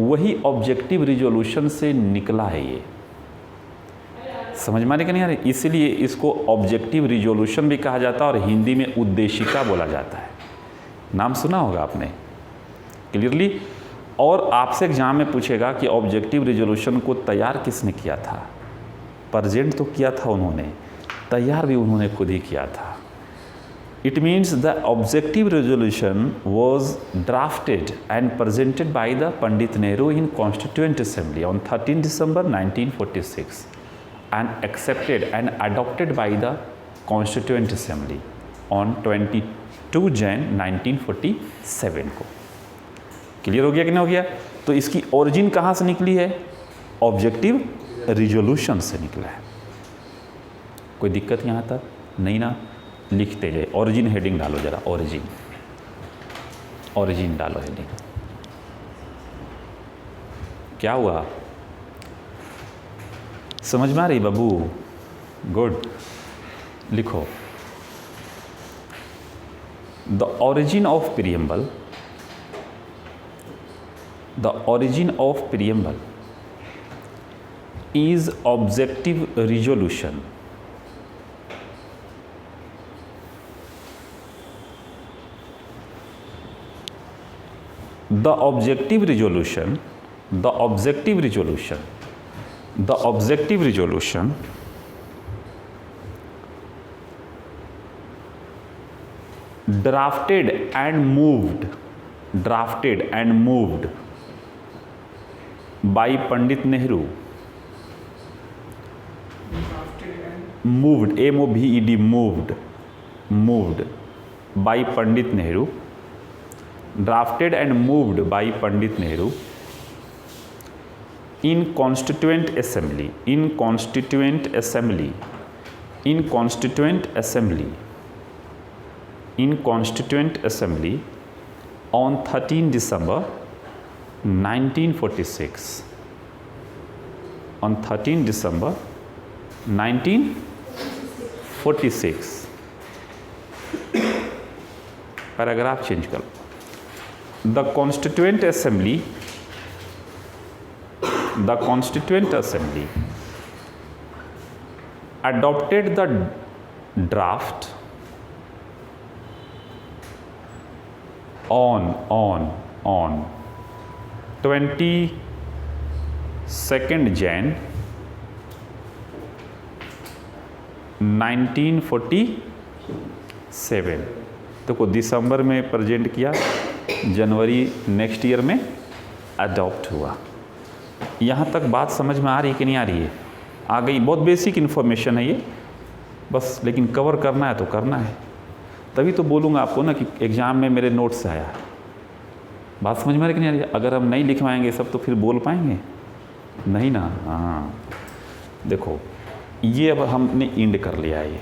वही ऑब्जेक्टिव रिजोल्यूशन से निकला है ये। समझ में आ रही कि नहीं आ रही? इसीलिए इसको ऑब्जेक्टिव रिजोल्यूशन भी कहा जाता है और हिंदी में उद्देशिका बोला जाता है। नाम सुना होगा आपने? क्लियरली। और आपसे एग्जाम में पूछेगा कि ऑब्जेक्टिव रिजोल्यूशन को तैयार किसने किया था? प्रेजेंट तो किया था उन्होंने, तैयार भी उन्होंने खुद ही किया था। It means the objective resolution was drafted and presented by the Pandit Nehru in Constituent Assembly on 13 December 1946 and accepted and adopted by the Constituent Assembly on 2 Jain 1947 को। क्लियर हो गया कि नहीं हो गया? तो इसकी ओरिजिन कहाँ से निकली है? ऑब्जेक्टिव रिजोल्यूशन से निकला है। कोई दिक्कत यहाँ तक नहीं ना? लिखते जाए। ओरिजिन हेडिंग डालो जरा, ओरिजिन, ओरिजिन डालो हेडिंग। क्या हुआ? समझ में आ रही बाबू? गुड, लिखो। The origin of preamble, the origin of preamble is objective resolution. The objective resolution, the objective resolution, the objective resolution drafted and moved by Pandit Nehru, moved, M-O-V-E-D, moved by Pandit Nehru, drafted and moved by Pandit Nehru in Constituent Assembly, in Constituent Assembly, in Constituent Assembly, in Constituent Assembly on 13 December 1946, on 13 December 1946। Paragraph change कर। The Constituent Assembly adopted the draft on 22nd Jan 1947। तो को दिसंबर में present किया, जनवरी next year में adopt हुआ। यहाँ तक बात समझ में आ रही है कि नहीं आ रही है? आ गई। बहुत बेसिक इन्फॉर्मेशन है ये बस, लेकिन कवर करना है तो करना है। तभी तो बोलूँगा आपको ना कि एग्ज़ाम में मेरे नोट्स से आया। बात समझ में आ रही कि नहीं आ रही? अगर हम नहीं लिखवाएंगे सब तो फिर बोल पाएंगे नहीं ना? हाँ, देखो ये अब हमने इंड कर लिया है, ये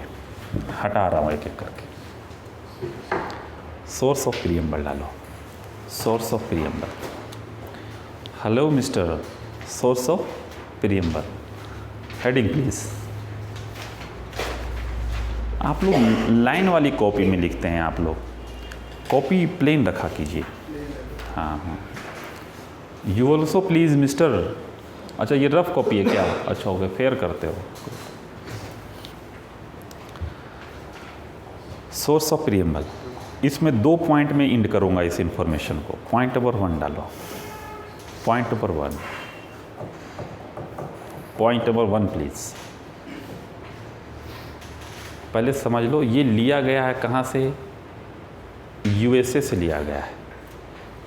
हटा रहा हूँ एक एक करके। सोर्स ऑफ प्रीएम्बल डालो, source of preamble. Hello mister source of preamble, heading please. आप लोग लाइन वाली कॉपी में लिखते हैं, आप लोग कॉपी प्लेन रखा कीजिए। हाँ, यू ऑल्सो प्लीज़ मिस्टर। अच्छा ये रफ कॉपी है क्या? अच्छा हो गया, फेयर करते हो। सोर्स ऑफ प्रीएम्बल, इसमें 2 पॉइंट में इंड करूंगा इस इंफॉर्मेशन को। पॉइंट नंबर 1 डालो, point number 1, point number 1 please. पहले समझ लो ये लिया गया है कहाँ से? यूएसए से लिया गया है।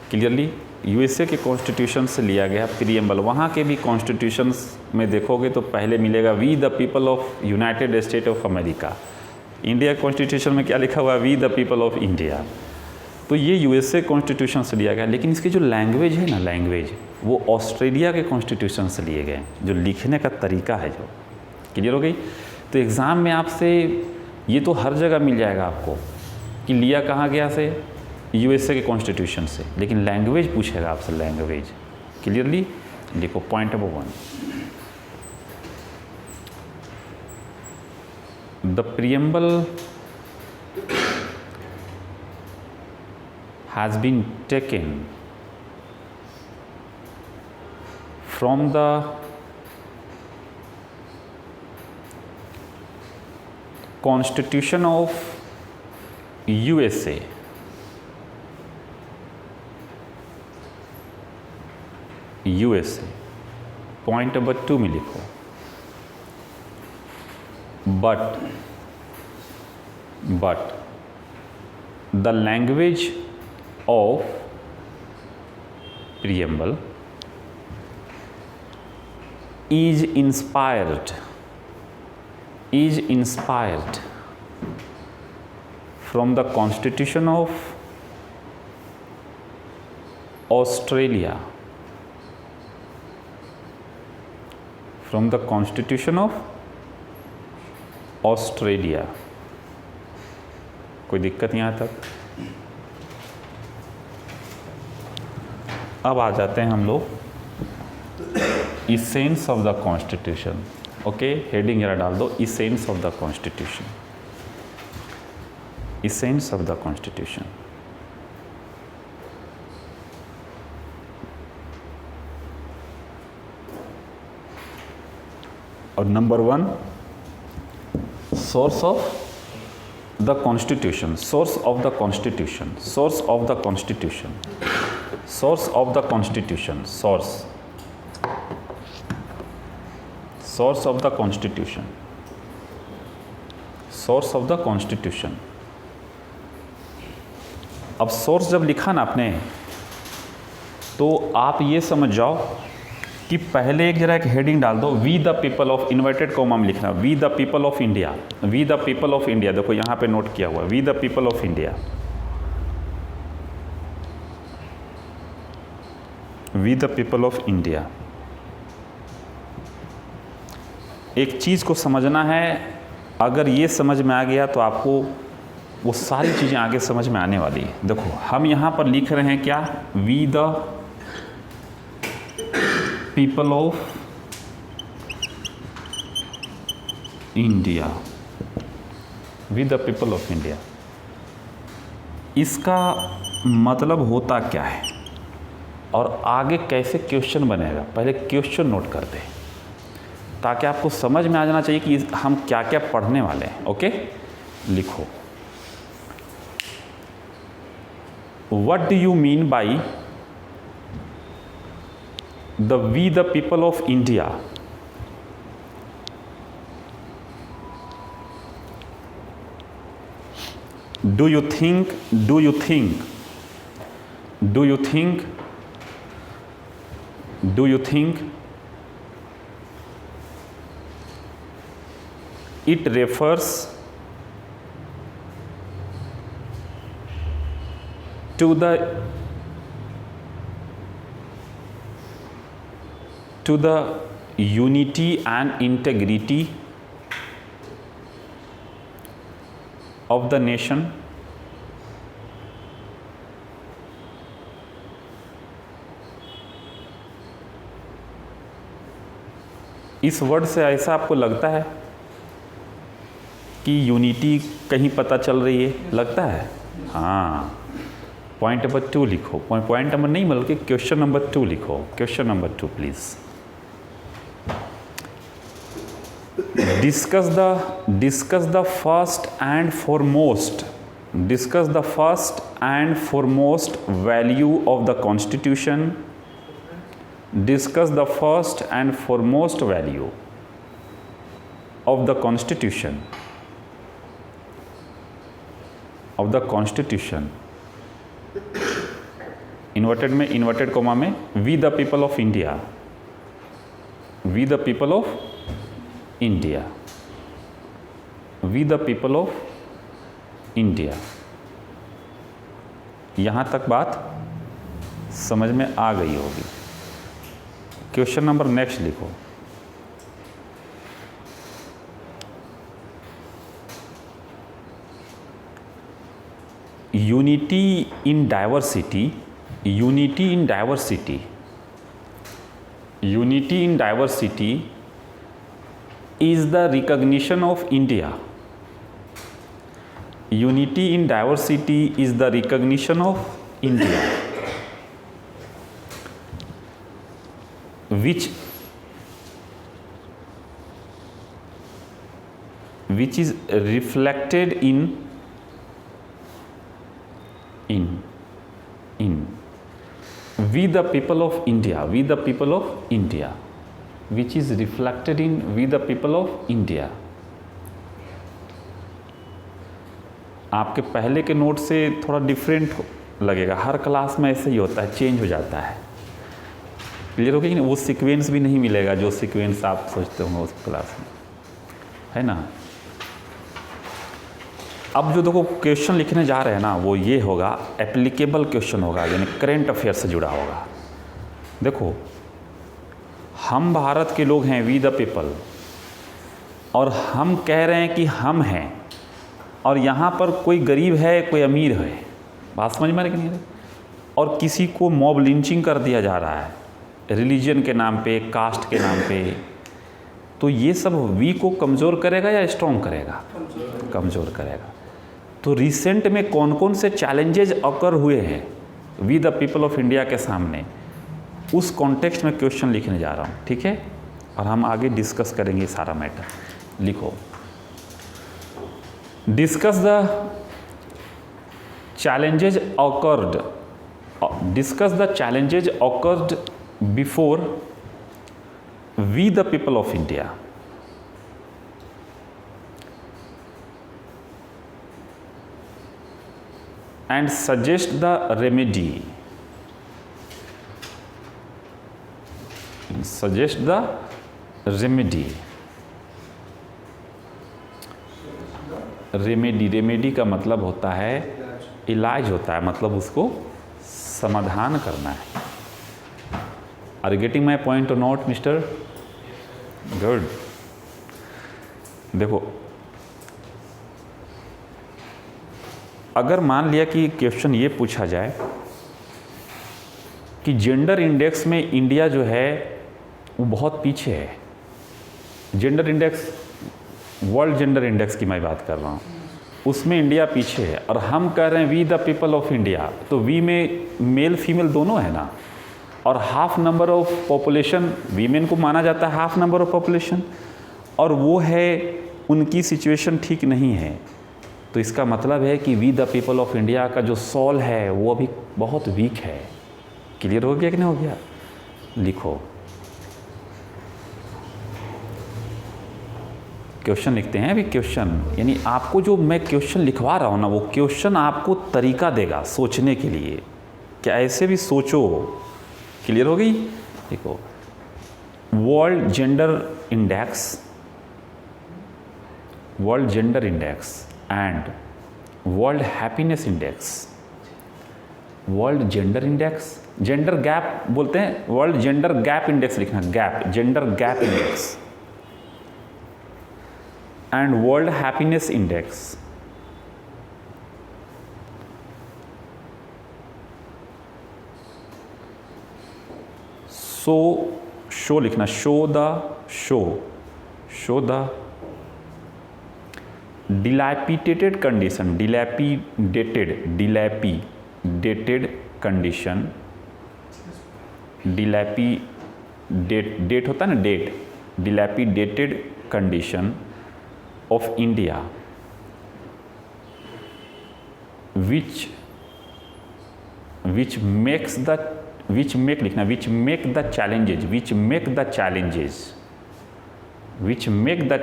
क्लियरली यूएसए के कॉन्स्टिट्यूशन से लिया गया प्रीएम्बल। वहाँ के भी कॉन्स्टिट्यूशंस में देखोगे तो पहले मिलेगा we the people of United State of America. India constitution में क्या लिखा हुआ है? We the people of India. तो ये यूएसए कॉन्स्टिट्यूशन से लिया गया, लेकिन इसकी जो लैंग्वेज है ना, लैंग्वेज वो ऑस्ट्रेलिया के कॉन्स्टिट्यूशन से लिए गए, जो लिखने का तरीका है जो। क्लियर हो गई? तो एग्ज़ाम में आपसे ये तो हर जगह मिल जाएगा आपको कि लिया कहाँ गया से, यूएसए के कॉन्स्टिट्यूशन से, लेकिन लैंग्वेज पूछेगा आपसे, लैंग्वेज। क्लियरली लिखो point number 1। The preamble has been taken from the Constitution of USA, point number 2 में लिखो। but the language of preamble is inspired from the Constitution of Australia, from the Constitution of Australia. कोई दिक्कत यहाँ तक? अब आ जाते हैं हम लोग essence of the constitution. Okay, heading जरा डाल दो, essence of the constitution. Essence of the constitution. और number 1, source of the constitution. Source of the constitution. Source of the constitution. Source of the constitution. Source of the constitution. Source of the constitution. अब source जब लिखा ना आपने, तो आप ये समझ जाओ कि पहले एक जरा एक हेडिंग डाल दो, we the people of, inverted comma में लिखना, we the people of India. We the people of India, देखो यहाँ पे नोट किया हुआ, we the people of India. We the people of India. एक चीज़ को समझना है, अगर ये समझ में आ गया तो आपको वो सारी चीज़ें आगे समझ में आने वाली है. देखो हम यहाँ पर लिख रहे हैं क्या, we the people of India. We the people of India. इसका मतलब होता क्या है और आगे कैसे क्वेश्चन बनेगा, पहले क्वेश्चन नोट करते हैं ताकि आपको समझ में आ जाना चाहिए कि हम क्या क्या पढ़ने वाले हैं. ओके, लिखो, what do you mean by the we the people of India. Do you think it refers to the unity and integrity of the nation? इस वर्ड से ऐसा आपको लगता है कि यूनिटी कहीं पता चल रही है, लगता है? हाँ, पॉइंट नंबर 2 लिखो. पॉइंट नंबर नहीं बल्कि क्वेश्चन नंबर 2 लिखो. Question number 2 please. Discuss the first and foremost value of the constitution. Discuss the first and foremost value of the Constitution. Inverted में, inverted comma में, we the people of India. We the people of India. We the people of India. यहाँ तक बात समझ में आ गई होगी. Question number next लिखो. Unity in diversity. Unity in diversity is the recognition of India. Unity in diversity is the recognition of India, which is reflected in we the people of India. We the people of India, which is reflected in we the people of India. आपके पहले के note से थोड़ा different लगेगा, हर class में ऐसे ही होता है, चेंज हो जाता है. क्लियर हो गया कि नहीं? वो सीक्वेंस भी नहीं मिलेगा जो सीक्वेंस आप सोचते होंगे उस क्लास में, है ना. अब जो देखो क्वेश्चन लिखने जा रहे हैं ना, वो ये होगा, एप्लीकेबल क्वेश्चन होगा, यानी करेंट अफेयर से जुड़ा होगा। देखो, हम भारत के लोग हैं, वी द पीपल, और हम कह रहे हैं कि हम हैं, और यहाँ पर कोई गरीब है, कोई अमीर है, बात समझ में आ रही कि नहीं? और किसी को मॉब लिंचिंग कर दिया जा रहा है रिलीजन के नाम पे, कास्ट के नाम पे, तो ये सब वी को कमज़ोर करेगा या स्ट्रॉन्ग करेगा? कमज़ोर करेगा। तो रिसेंट में कौन कौन से चैलेंजेज अकर हुए हैं we the people of India के सामने, उस कॉन्टेक्स्ट में क्वेश्चन लिखने जा रहा हूँ, ठीक है? और हम आगे डिस्कस करेंगे सारा मैटर। लिखो, discuss the challenges occurred, discuss the challenges occurred before we the people of India, and suggest the remedy, suggest the remedy, remedy का मतलब होता है इलाज होता है, मतलब उसको समाधान करना है। Are you getting my point और नॉट मिस्टर? गुड। देखो, अगर मान लिया कि क्वेश्चन ये पूछा जाए कि जेंडर इंडेक्स में इंडिया जो है वो बहुत पीछे है, gender index, world gender index की मैं बात कर रहा हूँ, उसमें इंडिया पीछे है, और हम कह रहे हैं we the people of India, तो वी में मेल फीमेल दोनों है ना, और half number of population, women को माना जाता है हाफ नंबर ऑफ पॉपुलेशन, और वो है, उनकी सिचुएशन ठीक नहीं है। तो इसका मतलब है कि we the people of India का जो सोल है वो अभी बहुत वीक है। क्लियर हो गया कि नहीं हो गया? लिखो, क्वेश्चन लिखते हैं। अभी क्वेश्चन यानी आपको जो मैं क्वेश्चन लिखवा रहा हूँ ना, वो क्वेश्चन आपको तरीका देगा सोचने के लिए, क्या ऐसे भी सोचो। क्लियर हो गई? देखो, world gender index, world gender index and world happiness index, world gender index, gender gap बोलते हैं, वर्ल्ड जेंडर गैप इंडेक्स लिखना, gap, gender gap index and World Happiness Index, show लिखना, show the dilapidated condition, dilapidated condition, date होता है ना, date, dilapidated condition of India, which make the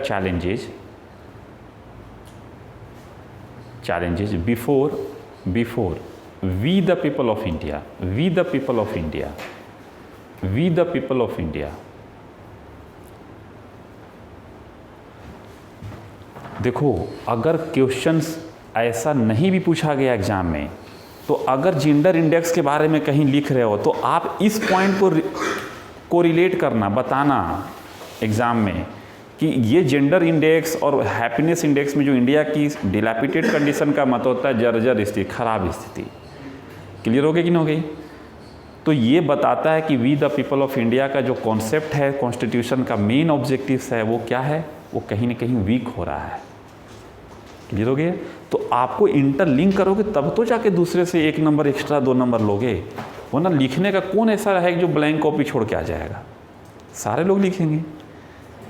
challenges before we the people of India, देखो, अगर questions ऐसा नहीं भी पूछा गया एग्जाम में, तो अगर जेंडर इंडेक्स के बारे में कहीं लिख रहे हो तो आप इस पॉइंट को रिलेट करना, बताना एग्ज़ाम में कि ये जेंडर इंडेक्स और हैप्पीनेस इंडेक्स में जो इंडिया की डिलैपिडेटेड कंडीशन का मत होता है जर्जर स्थिति, खराब स्थिति। क्लियर हो गई कि नहीं हो गई? तो ये बताता है कि we the people of India का जो कॉन्सेप्ट है, कॉन्स्टिट्यूशन का मेन ऑब्जेक्टिव्स है, वो क्या है? वो कहीं ना कहीं वीक हो रहा है। क्लियर हो गया? तो आपको इंटरलिंक करोगे तब तो जाके दूसरे से 1 नंबर एक्स्ट्रा 2 नंबर लोगे, वरना लिखने का कौन ऐसा है जो ब्लैंक कॉपी छोड़ के आ जाएगा? सारे लोग लिखेंगे।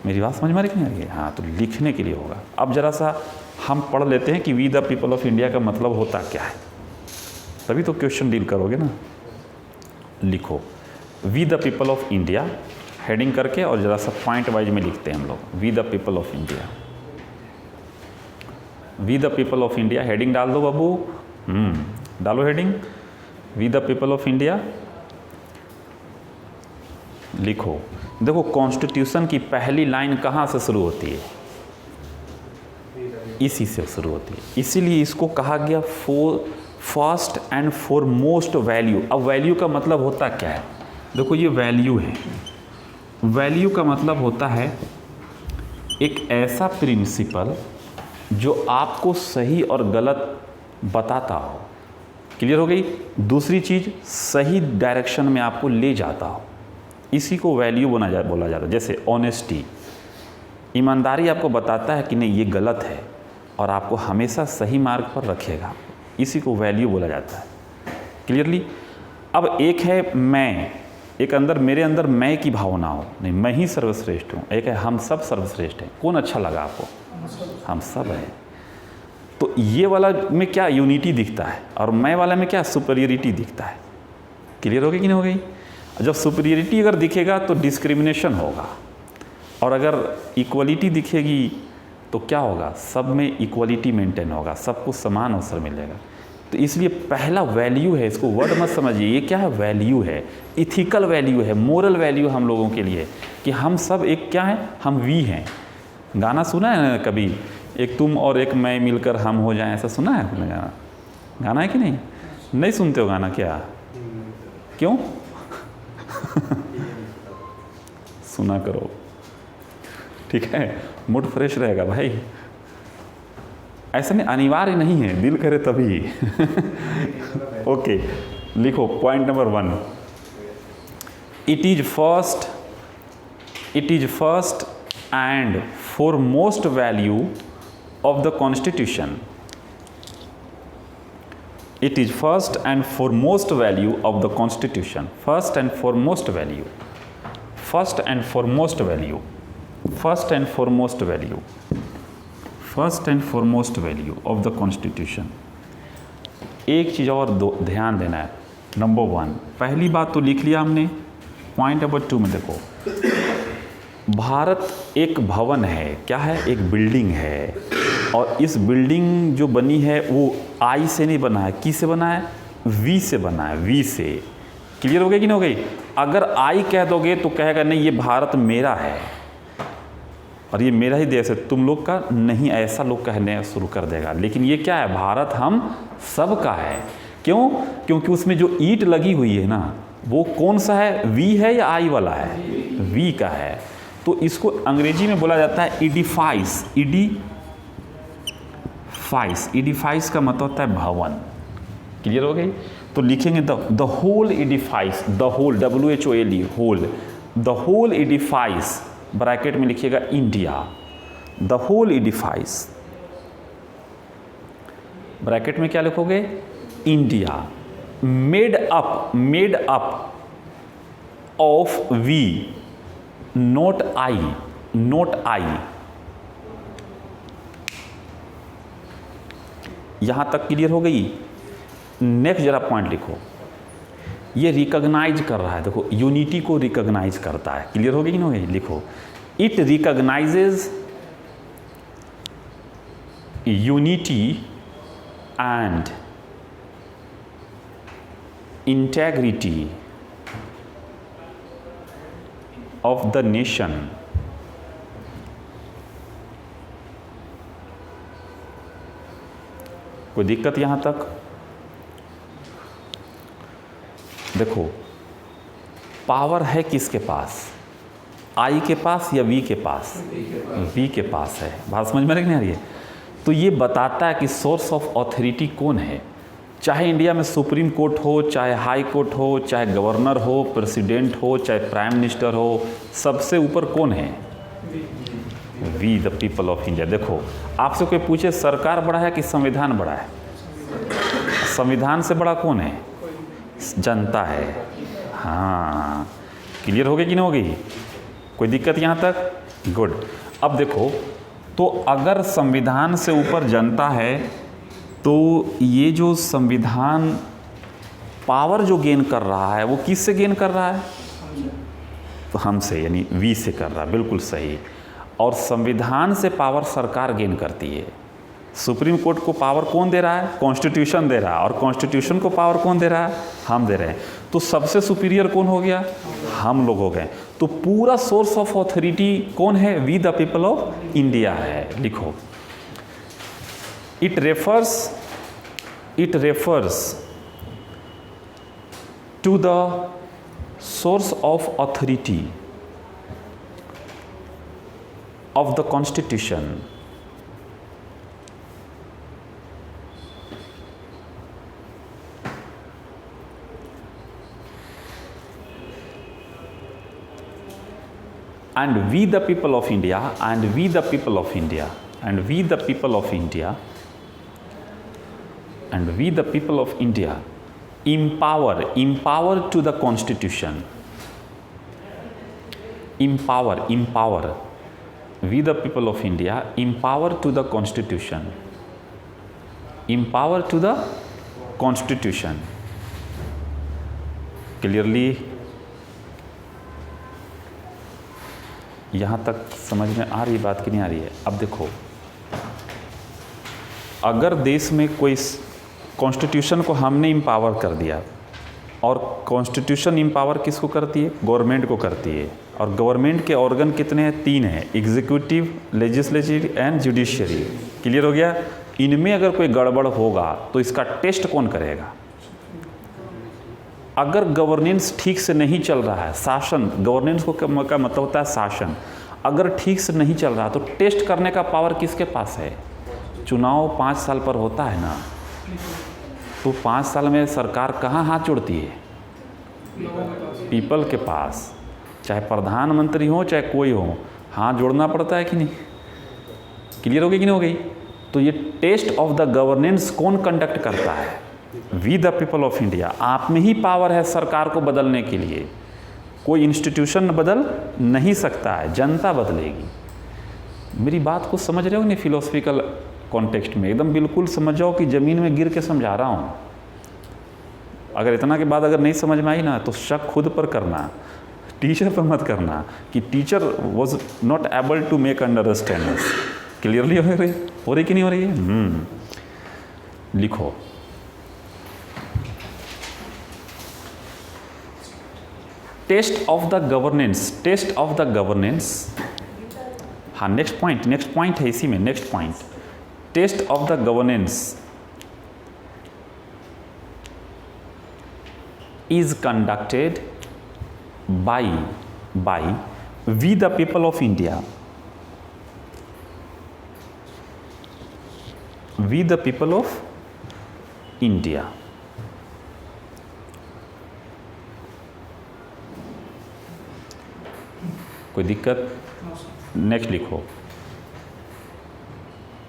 मेरी बात समझ में आ रही कि नहीं आ रही? हाँ, तो लिखने के लिए होगा। अब ज़रा सा हम पढ़ लेते हैं कि we the people of India का मतलब होता क्या है, तभी तो क्वेश्चन डील करोगे ना। लिखो, we the people of India heading करके, और ज़रा सा पॉइंट वाइज में लिखते हैं हम लोग। We the people of India, we the people of India, heading डाल दो बाबू, डालो heading, we the people of India. लिखो, देखो कॉन्स्टिट्यूशन की पहली लाइन कहाँ से शुरू होती है? इसी से शुरू होती है, इसीलिए इसको कहा गया फर्स्ट एंड फॉरमोस्ट वैल्यू। अब वैल्यू का मतलब होता क्या है? देखो ये वैल्यू है, वैल्यू का मतलब होता है एक ऐसा प्रिंसिपल जो आपको सही और गलत बताता हो। क्लियर हो गई? दूसरी चीज़, सही डायरेक्शन में आपको ले जाता हो, इसी को वैल्यू बोला जाता है। जैसे ऑनेस्टी, ईमानदारी आपको बताता है कि नहीं ये गलत है और आपको हमेशा सही मार्ग पर रखेगा, इसी को वैल्यू बोला जाता है। क्लियरली? अब एक है मैं, एक अंदर मेरे अंदर मैं की भावना हो, नहीं मैं ही सर्वश्रेष्ठ हूँ। एक है हम सब सर्वश्रेष्ठ हैं। कौन अच्छा लगा आपको? हम सब हैं। तो ये वाला में क्या यूनिटी दिखता है और मैं वाला में क्या सुपीरियरिटी दिखता है। क्लियर हो गई कि नहीं हो गई? जब सुपीरियरिटी अगर दिखेगा तो डिस्क्रिमिनेशन होगा, और अगर इक्वलिटी दिखेगी तो क्या होगा? सब में इक्वलिटी मेंटेन होगा, सबको समान अवसर मिलेगा। तो इसलिए पहला वैल्यू है, इसको वर्ड मत समझिए, ये क्या है? वैल्यू है, इथिकल वैल्यू है, मोरल वैल्यू हम लोगों के लिए कि हम सब एक क्या है? हम वी हैं। गाना सुना है ना कभी, एक तुम और एक मैं मिलकर हम हो जाएं, ऐसा सुना है आपने गाना? गाना है कि नहीं? नहीं सुनते हो गाना क्या? क्यों? सुना करो, ठीक है, मूड फ्रेश रहेगा भाई। ऐसा नहीं, अनिवार्य नहीं है, दिल करे तभी। ओके, लिखो point number 1, it is first and foremost value of the constitution. It is first and foremost value of the constitution. First and foremost value. First and foremost value. First and foremost value. First and foremost value of the constitution. एक चीज़ और ध्यान देना है। Number 1, पहली बात तो लिख लिया हमने। पॉइंट नंबर 2 में देखो, भारत एक भवन है, क्या है? एक बिल्डिंग है, और इस बिल्डिंग जो बनी है वो आई से नहीं बना है, किस से बना है? वी से बना है, वी से। क्लियर हो गई कि नहीं हो गई? अगर आई कह दोगे तो कहेगा नहीं ये भारत मेरा है और ये मेरा ही देश है, तुम लोग का नहीं, ऐसा लोग कहने शुरू कर देगा। लेकिन ये क्या है? भारत हम सब का है। क्यों? क्योंकि उसमें जो ईंट लगी हुई है ना, वो कौन सा है? वी है या आई वाला है? वी का है। तो इसको अंग्रेजी में बोला जाता है इडिफाइस। इडिफाइस का मतलब होता है भवन। क्लियर हो गई? तो लिखेंगे the whole edifice, the whole, WHOLE, whole, the whole edifice, bracket में लिखिएगा India, the whole edifice, bracket में क्या लिखोगे? India, made up of we, note I, यहां तक क्लियर हो गई? नेक्स्ट जरा पॉइंट लिखो, ये रिकॉग्नाइज कर रहा है, देखो यूनिटी को रिकॉग्नाइज करता है। क्लियर हो गई कि नहीं? लिखो, it recognises unity and integrity of the nation. कोई दिक्कत यहां तक? देखो, पावर है किसके पास? आई के पास या वी के पास? वी के पास है। बात समझ में नहीं आ रही है? तो ये बताता है कि सोर्स ऑफ ऑथोरिटी कौन है। चाहे इंडिया में सुप्रीम कोर्ट हो, चाहे हाई कोर्ट हो, चाहे गवर्नर हो, प्रेसिडेंट हो, चाहे प्राइम मिनिस्टर हो, सबसे ऊपर कौन है? We the people of India. देखो, आपसे कोई पूछे सरकार बड़ा है कि संविधान बड़ा है? संविधान से बड़ा कौन है? जनता है। हाँ, क्लियर हो गई कि नहीं हो गई? कोई दिक्कत यहाँ तक? गुड। अब देखो, तो अगर संविधान से ऊपर जनता है तो ये जो संविधान पावर जो गेन कर रहा है वो किस से गेन कर रहा है? तो हमसे, यानी वी से कर रहा है। बिल्कुल सही। और संविधान से पावर सरकार गेन करती है। सुप्रीम कोर्ट को पावर कौन दे रहा है? कॉन्स्टिट्यूशन दे रहा है। और कॉन्स्टिट्यूशन को पावर कौन दे रहा है? हम दे रहे हैं। तो सबसे सुपीरियर कौन हो गया? हम लोग हो गए। तो पूरा सोर्स ऑफ ऑथोरिटी कौन है? We the people of India है। लिखो, It refers to the source of authority of the Constitution. And we the people of India, and we the people of India, and we the people of India, and we the people of India empower to the Constitution. Empower. We the people of India empower to the Constitution. Empower to the Constitution. Clearly यहाँ तक समझ में आ रही बात कि नहीं आ रही है? अब देखो, अगर देश में कोई कॉन्स्टिट्यूशन को हमने एम्पावर कर दिया, और कॉन्स्टिट्यूशन एम्पावर किसको करती है? गवर्नमेंट को करती है। और गवर्नमेंट के ऑर्गन कितने हैं? 3 हैं, executive, legislative and judiciary. Clear हो गया? इनमें अगर कोई गड़बड़ होगा तो इसका टेस्ट कौन करेगा? अगर गवर्नेंस ठीक से नहीं चल रहा है, शासन, गवर्नेंस को का मतलब होता है शासन, अगर ठीक से नहीं चल रहा तो टेस्ट करने का पावर किसके पास है? चुनाव 5 साल पर होता है ना, तो 5 साल में सरकार कहाँ हाथ जोड़ती है? पीपल के पास। चाहे प्रधानमंत्री हो चाहे कोई हो, हाथ जोड़ना पड़ता है कि नहीं? क्लियर हो गई कि नहीं हो गई? तो ये टेस्ट ऑफ द गवर्नेंस कौन कंडक्ट करता है? We the people of India. आप में ही पावर है सरकार को बदलने के लिए। कोई इंस्टीट्यूशन बदल नहीं सकता है, जनता बदलेगी। मेरी बात को समझ रहे हो नहीं? फिलोसफिकल कॉन्टेक्स्ट में एकदम बिल्कुल समझ जाओ कि ज़मीन में गिर के समझा रहा हूँ। अगर इतना के बाद अगर नहीं समझ में आई ना तो शक खुद पर करना, टीचर पर मत करना कि teacher was not able to make understand. Clearly हो रही कि नहीं हो रही है? लिखो, test of the governance. Test of the governance, हाँ नेक्स्ट पॉइंट है इसी में, next point. Test of the governance is conducted by we the people of India. We the people of India. कोई दिक्कत? नेक्स्ट लिखो,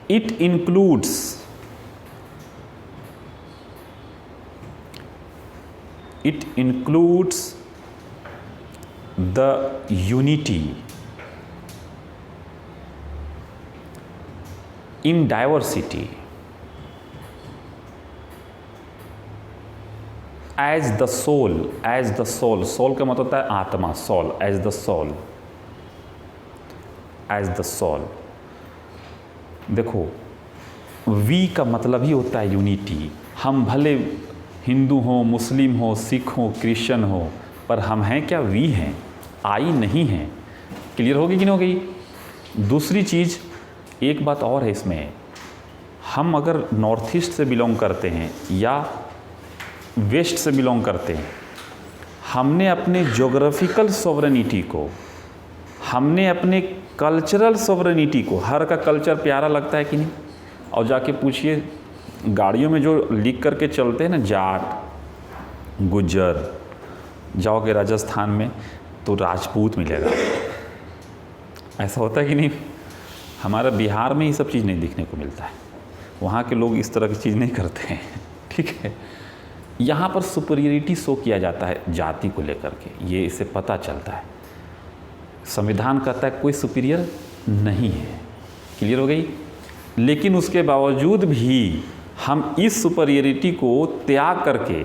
it includes the unity in diversity as the soul का मतलब होता है आत्मा, soul, as the soul। देखो, we का मतलब ही होता है यूनिटी। हम भले हिंदू हो, मुस्लिम हो, सिख हो, क्रिश्चियन हो, पर हम हैं क्या? वी हैं, आई नहीं हैं। क्लियर होगी कि नहीं हो गई? दूसरी चीज़, एक बात और है इसमें, हम अगर नॉर्थ ईस्ट से बिलोंग करते हैं या वेस्ट से बिलोंग करते हैं, हमने अपने ज्योग्राफिकल सॉवरेनिटी को, हमने अपने कल्चरल सॉवरेनिटी को, हर का कल्चर प्यारा लगता है कि नहीं? और जाके पूछिए, गाड़ियों में जो लिख करके चलते हैं ना, जाट, गुज्जर, जाओगे राजस्थान में तो राजपूत मिलेगा। ऐसा होता है कि नहीं? हमारा बिहार में ये सब चीज़ नहीं देखने को मिलता है, वहाँ के लोग इस तरह की चीज़ नहीं करते हैं। ठीक है, यहाँ पर सुपीरियरिटी शो किया जाता है जाति को लेकर के, ये इससे पता चलता है। संविधान कहता है कोई सुपीरियर नहीं है। क्लियर हो गई? लेकिन उसके बावजूद भी हम इस सुपीरियरिटी को त्याग करके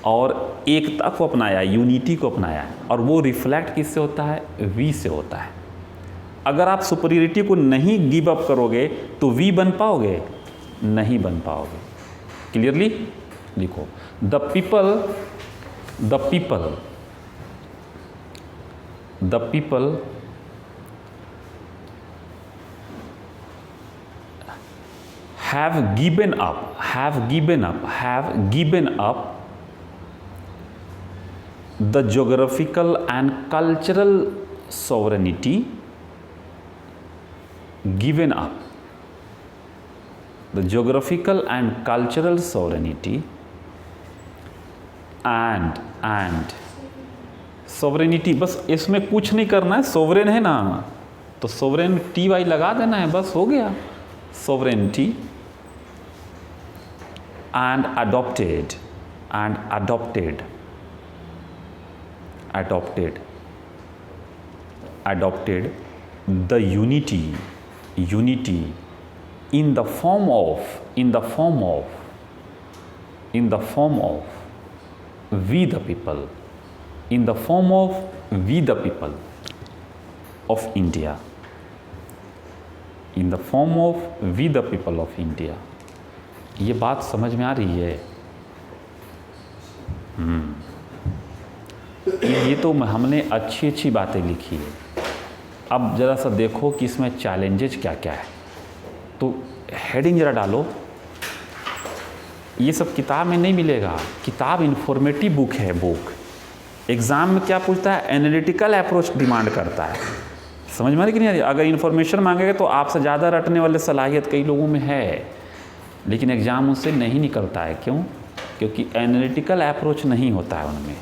और एकता को अपनाया, यूनिटी को अपनाया, और वो रिफ्लेक्ट किससे होता है? वी से होता है। अगर आप सुपीरियरिटी को नहीं गिव अप करोगे तो वी बन पाओगे? नहीं बन पाओगे। क्लियरली लिखो, the people have given up the geographical and cultural sovereignty, given up the geographical and cultural sovereignty and sovereignty, बस इसमें कुछ नहीं करना है, सोवरेन है ना, तो सोवरेन टी वाई लगा देना है, बस हो गया, sovereignty and adopted the unity in the form of we the people, in the form of we the people of India, in the form of we the people of India. ये बात समझ में आ रही है? ये तो हमने अच्छी बातें लिखी है। अब ज़रा सा देखो कि इसमें चैलेंजेस क्या क्या है, तो हेडिंग ज़रा डालो। ये सब किताब में नहीं मिलेगा, किताब इन्फॉर्मेटिव बुक है। बुक एग्ज़ाम में क्या पूछता है, एनालिटिकल अप्रोच डिमांड करता है। समझ में आ रही कि नहीं आ रही? अगर इन्फॉर्मेशन मांगेगा तो आपसे ज़्यादा रटने वाले सलाहियत कई लोगों में है, लेकिन एग्ज़ाम उससे नहीं निकलता है। क्यों? क्योंकि एनालिटिकल अप्रोच नहीं होता है उनमें।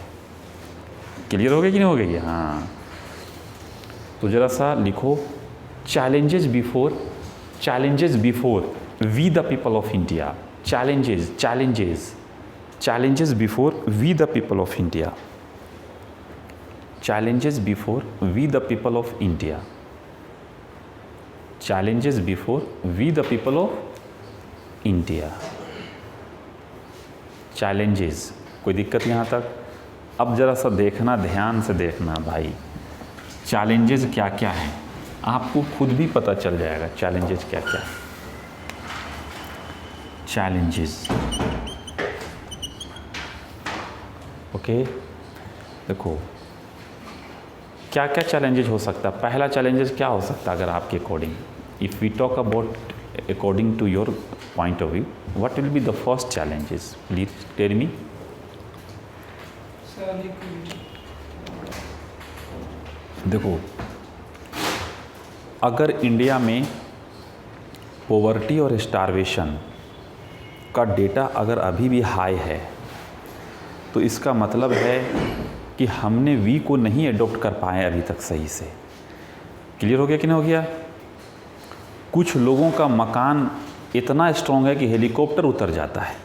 क्लियर हो गई कि नहीं हो गई? हाँ, तो ज़रा सा लिखो, challenges before we the people of India. challenges before we the people of India, challenges before we the people of India, challenges before we the people of India, challenges। कोई दिक्कत यहाँ तक? अब ज़रा सा देखना, ध्यान से देखना भाई, चैलेंजेस क्या क्या हैं, आपको खुद भी पता चल जाएगा चैलेंजेस क्या क्या है। चैलेंजेस, ओके, देखो क्या क्या चैलेंजेस हो सकता है। पहला चैलेंजेस क्या हो सकता है अगर आपके according, if we talk about according to your point of view, what will be the first challenges? Please tell me. देखो, अगर इंडिया में पॉवर्टी और स्टारवेशन का डेटा अगर अभी भी हाई है, तो इसका मतलब है कि हमने वी को नहीं अडॉप्ट कर पाए अभी तक सही से। क्लियर हो गया कि नहीं हो गया? कुछ लोगों का मकान इतना स्ट्रॉन्ग है कि हेलीकॉप्टर उतर जाता है,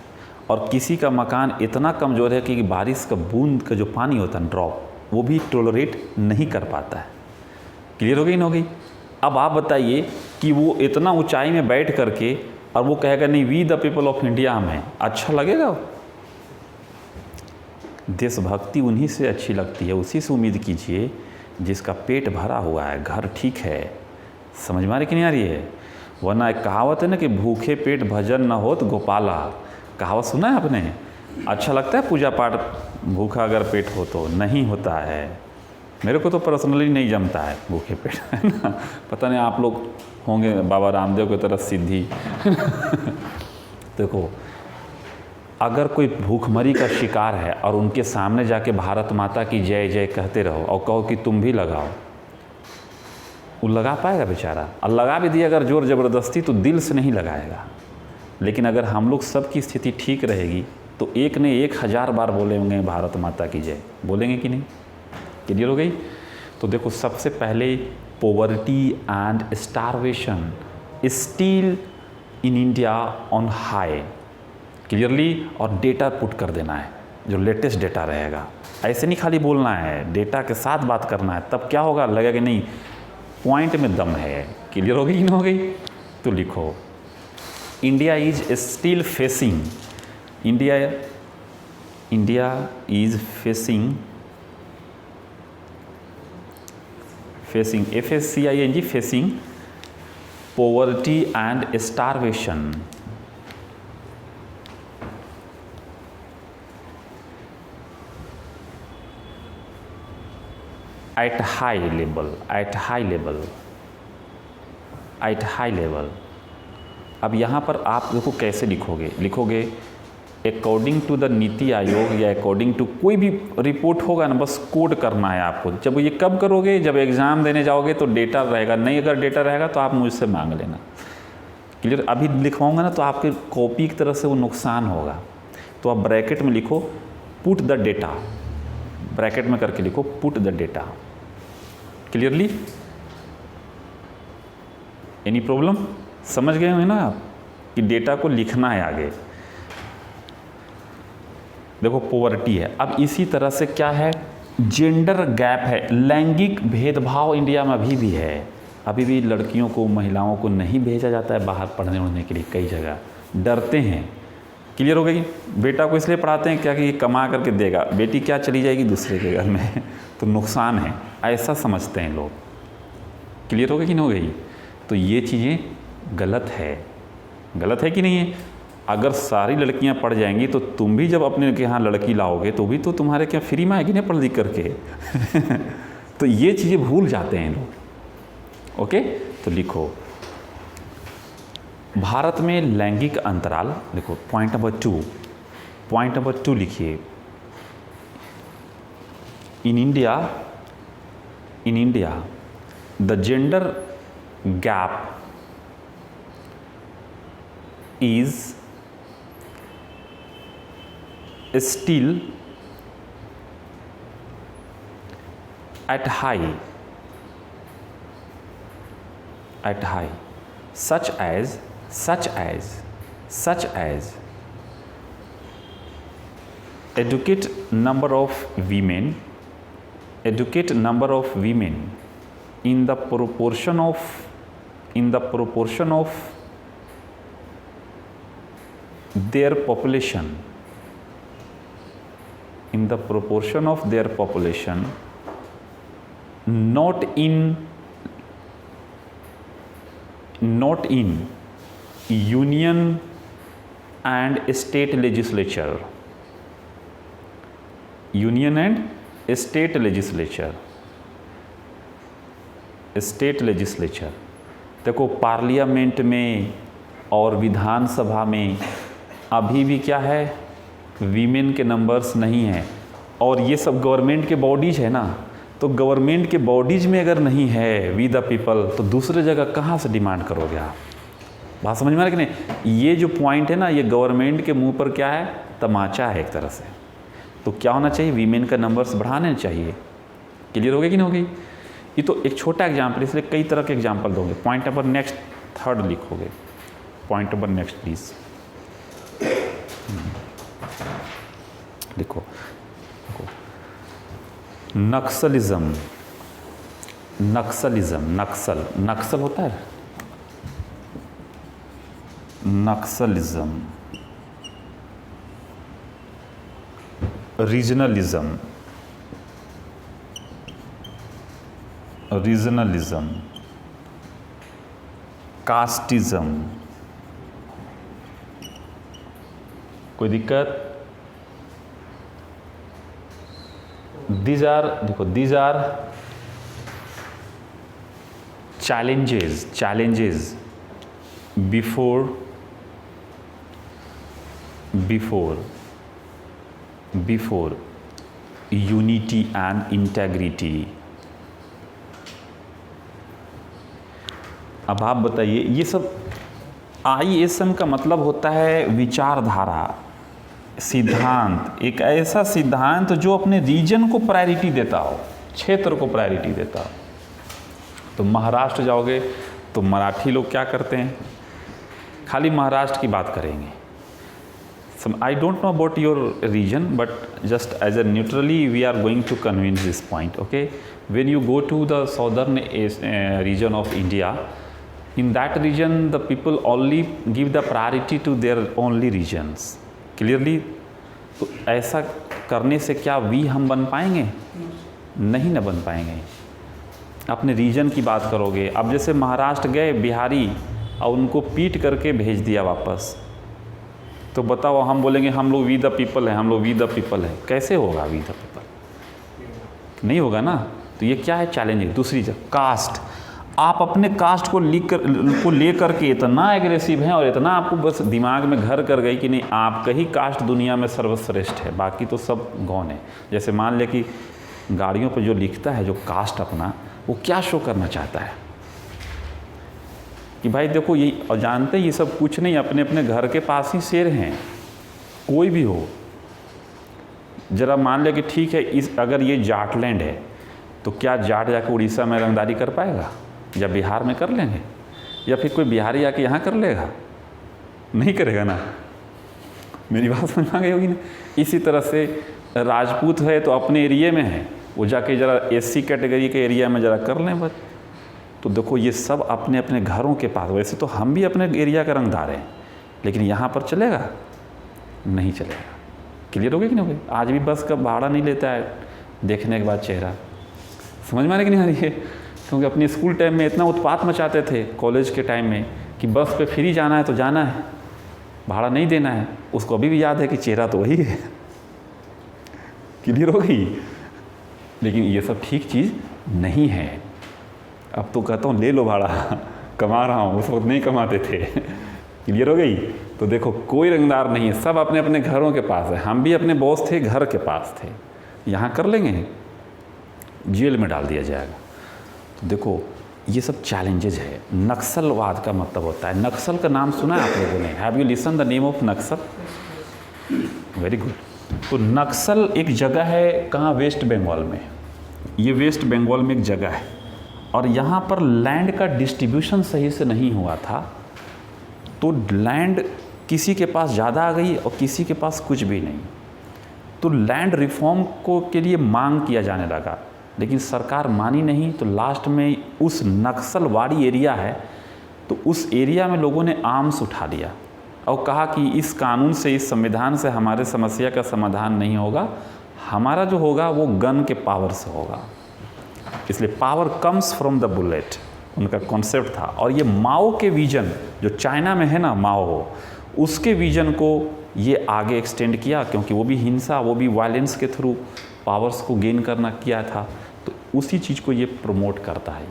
और किसी का मकान इतना कमज़ोर है कि बारिश का बूंद का जो पानी होता है, ड्रॉप, वो भी टॉलरेट नहीं कर पाता है। क्लियर हो गई नहीं हो गई? अब आप बताइए कि वो इतना ऊंचाई में बैठ करके और वो कहेगा नहीं we the people of India हमें, अच्छा लगेगा? देशभक्ति उन्हीं से अच्छी लगती है, उसी से उम्मीद कीजिए जिसका पेट भरा हुआ है, घर ठीक है। समझ में आ रही कि नहीं आ रही है? वरना एक कहावत है ना कि भूखे पेट भजन न होत गोपाला, कहावत सुना है आपने? अच्छा लगता है पूजा पाठ भूखा अगर पेट हो तो? नहीं होता है। मेरे को तो पर्सनली नहीं जमता है भूखे पेट, है ना? पता नहीं आप लोग होंगे बाबा रामदेव की तरह सिद्धि। देखो, अगर कोई भूखमरी का शिकार है और उनके सामने जाके भारत माता की जय जय कहते रहो और कहो कि तुम भी लगाओ, वो लगा पाएगा बेचारा? और लगा भी दिया अगर जोर ज़बरदस्ती तो दिल से नहीं लगाएगा। लेकिन अगर हम लोग सबकी स्थिति ठीक रहेगी तो एक ने 1000 बार बोलेंगे भारत माता की जय, बोलेंगे कि नहीं? क्लियर हो गई? तो देखो, सबसे पहले poverty and starvation still in India on high, clearly, और डेटा पुट कर देना है, जो लेटेस्ट डेटा रहेगा। ऐसे नहीं खाली बोलना है, डेटा के साथ बात करना है, तब क्या होगा, लगेगा कि नहीं पॉइंट में दम है। क्लियर हो गई कि नहीं हो गई? तो लिखो, India is still facing, India is facing FACING, facing poverty and starvation at high level, अब यहाँ पर आप देखो कैसे लिखोगे according to the NITI Aayog या अकॉर्डिंग टू कोई भी रिपोर्ट होगा ना, बस कोड करना है आपको। जब ये कब करोगे, जब एग्ज़ाम देने जाओगे तो डेटा रहेगा, नहीं अगर डेटा रहेगा तो आप मुझसे मांग लेना। क्लियर? अभी लिखवाऊंगा ना तो आपके कॉपी की तरफ से वो नुकसान होगा। तो आप ब्रैकेट में लिखो पुट द डेटा, ब्रैकेट में करके लिखो put the data. Clearly? Any problem? समझ गए हैं ना आप कि डेटा को लिखना है आगे। देखो पॉवर्टी है। अब इसी तरह से क्या है, जेंडर गैप है, लैंगिक भेदभाव इंडिया में अभी भी है। अभी भी लड़कियों को, महिलाओं को नहीं भेजा जाता है बाहर पढ़ने उड़ने के लिए, कई जगह डरते हैं। क्लियर हो गई? बेटा को इसलिए पढ़ाते हैं क्या कि ये कमा करके देगा, बेटी क्या चली जाएगी दूसरे के घर में तो नुकसान है, ऐसा समझते हैं लोग। क्लियर हो गई कि नहीं हो गई? तो ये चीज़ें गलत है कि नहीं है? अगर सारी लड़कियां पढ़ जाएंगी तो तुम भी जब अपने के यहाँ लड़की लाओगे तो भी तो तुम्हारे क्या फ्री में आएगी ना पढ़ लिख करके तो ये चीज़ें भूल जाते हैं लोग। ओके, तो लिखो भारत में लैंगिक अंतराल। देखो पॉइंट नंबर 2 लिखिए। In India the gender gap is still at high such as educate number of women in the proportion of their population, not in union and state legislature, देखो पार्लियामेंट में और विधानसभा में अभी भी क्या है, वीमेन के नंबर्स नहीं हैं। और ये सब गवर्नमेंट के बॉडीज है ना, तो गवर्नमेंट के बॉडीज में अगर नहीं है वी द पीपल, तो दूसरे जगह कहाँ से डिमांड करोगे आप? बात समझ में आ रही कि नहीं? ये जो पॉइंट है ना, ये गवर्नमेंट के मुंह पर क्या है, तमाचा है एक तरह से। तो क्या होना चाहिए, वीमेन का नंबर्स बढ़ाने चाहिए। क्लियर हो गया कि नहीं हो गई? ये तो एक छोटा एग्जाम्पल, इसलिए कई तरह के एग्जाम्पल दोगे। पॉइंट नंबर नेक्स्ट 3 लिखोगे। पॉइंट नंबर नेक्स्ट प्लीज लिखो। नक्सलिज्म, नक्सल होता है, नक्सलिज्म, रीजनलिज्म, कास्टिज्म। कोई दिक्कत? these are challenges before unity and integrity। अब आप बताइए, ये सब ISM का मतलब होता है विचारधारा, सिद्धांत, एक ऐसा सिद्धांत जो अपने रीजन को प्रायोरिटी देता हो, क्षेत्र को प्रायोरिटी देता हो। तो महाराष्ट्र जाओगे तो मराठी लोग क्या करते हैं, खाली महाराष्ट्र की बात करेंगे। I don't know about your region, but just as a neutrally we are going to convince this point. Okay, when you go to the southern region of India, in that region the people only give the priority to their only regions। Clearly? तो ऐसा करने से क्या we हम बन पाएंगे? नहीं ना बन पाएंगे। अपने रीजन की बात करोगे। अब जैसे महाराष्ट्र गए बिहारी और उनको पीट करके भेज दिया वापस, तो बताओ हम बोलेंगे हम लोग वी द पीपल है, कैसे होगा वी द पीपल? नहीं होगा ना। तो ये क्या है, चैलेंजिंग। दूसरी जगह कास्ट। आप अपने कास्ट को लेकर के इतना एग्रेसिव हैं और इतना आपको बस दिमाग में घर कर गई कि नहीं आपका ही कास्ट दुनिया में सर्वश्रेष्ठ है, बाकी तो सब गौन है। जैसे मान ले कि गाड़ियों पर जो लिखता है जो कास्ट अपना, वो क्या शो करना चाहता है कि भाई देखो ये, और जानते ये सब कुछ नहीं, अपने अपने घर के पास ही शेर हैं, कोई भी हो। जरा मान ले कि ठीक है, इस अगर ये जाटलैंड है तो क्या जाट जाकर उड़ीसा में रंगदारी कर पाएगा या बिहार में कर लेंगे, या फिर कोई बिहारी आके यहाँ कर लेगा? नहीं करेगा ना। मेरी बात समझ में आ गई होगी ना। इसी तरह से राजपूत है तो अपने एरिया में है, वो जाके ज़रा एससी कैटेगरी के एरिया में ज़रा कर लें बस। तो देखो ये सब अपने अपने घरों के पास, वैसे तो हम भी अपने एरिया का रंगदार हैं, लेकिन यहाँ पर चलेगा? नहीं चलेगा। क्लियर हो गई कि नहीं हो गई? आज भी बस का भाड़ा नहीं लेता है देखने के बाद चेहरा। समझ में आ रही कि नहीं आ रही है? क्योंकि अपने स्कूल टाइम में इतना उत्पात मचाते थे, कॉलेज के टाइम में, कि बस पे फ्री जाना है तो जाना है, भाड़ा नहीं देना है। उसको अभी भी याद है कि चेहरा तो वही है। क्लियर हो गई? लेकिन ये सब ठीक चीज़ नहीं है। अब तो कहता हूँ ले लो भाड़ा, कमा रहा हूँ, उस वक्त नहीं कमाते थे। क्लियर हो गई? तो देखो कोई रंगदार नहीं है, सब अपने अपने घरों के पास है। हम भी अपने बॉस थे, घर के पास थे, यहाँ कर लेंगे, जेल में डाल दिया जाएगा। तो देखो ये सब चैलेंजेज है। नक्सलवाद का मतलब होता है, नक्सल का नाम सुना है आप लोगों ने? Have you listen the name of Naxal? Very good. तो नक्सल एक जगह है कहाँ? वेस्ट बंगाल में। ये वेस्ट बंगाल में एक जगह है और यहाँ पर लैंड का डिस्ट्रीब्यूशन सही से नहीं हुआ था, तो लैंड किसी के पास ज़्यादा आ गई और किसी के पास कुछ भी नहीं। तो लैंड रिफॉर्म को के लिए मांग किया जाने लगा, लेकिन सरकार मानी नहीं। तो लास्ट में उस नक्सलवाड़ी एरिया है, तो उस एरिया में लोगों ने आर्म्स उठा लिया और कहा कि इस कानून से, इस संविधान से हमारे समस्या का समाधान नहीं होगा, हमारा जो होगा वो गन के पावर से होगा। इसलिए power comes from the bullet उनका कॉन्सेप्ट था। और ये माओ के विजन जो चाइना में है ना, माओ, उसके विजन को ये आगे एक्सटेंड किया, क्योंकि वो भी हिंसा, वो भी वायलेंस के थ्रू पावर्स को गेन करना किया था। तो उसी चीज़ को ये प्रमोट करता है।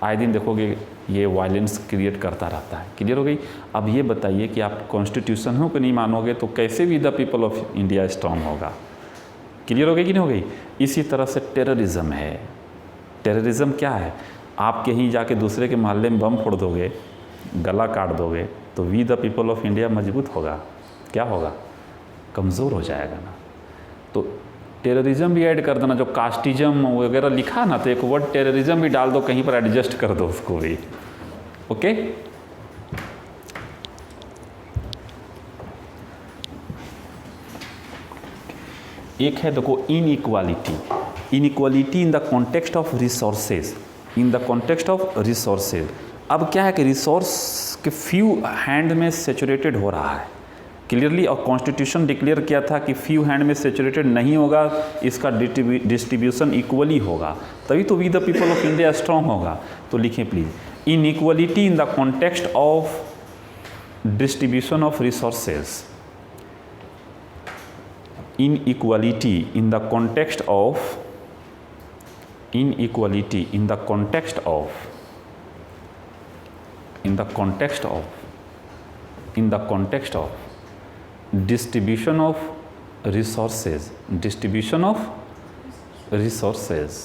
आए दिन देखोगे ये वायलेंस क्रिएट करता रहता है। क्लियर हो गई? अब ये बताइए कि आप कॉन्स्टिट्यूशन हो कि नहीं मानोगे तो कैसे भी the people of India strong होगा? क्लियर हो गई कि नहीं हो गई? इसी तरह से टेररिज्म है। टेररिज्म क्या है? आप कहीं जाके दूसरे के मोहल्ले में बम फोड़ दोगे, गला काट दोगे, तो we the people of India मजबूत होगा? क्या होगा? कमज़ोर हो जाएगा ना। तो टेररिज्म भी ऐड कर देना, जो कास्टिज्म वगैरह लिखा ना, तो एक वर्ड टेररिज्म भी डाल दो, कहीं पर एडजस्ट कर दो उसको भी। ओके? एक है देखो inequality. Inequality in the context of resources, in the context of resources. अब क्या है कि रिसोर्स के फ्यू हैंड में सेचुरेटेड हो रहा है क्लियरली, और कॉन्स्टिट्यूशन डिक्लेयर किया था कि फ्यू हैंड में सेचुरेटेड नहीं होगा, इसका डिस्ट्रीब्यूशन इक्वली होगा, तभी तो we the people of India strong होगा। तो लिखें please, inequality in the context of distribution of resources. Inequality in the context of inequality in the context of in the context of in the context of distribution of resources, distribution of resources।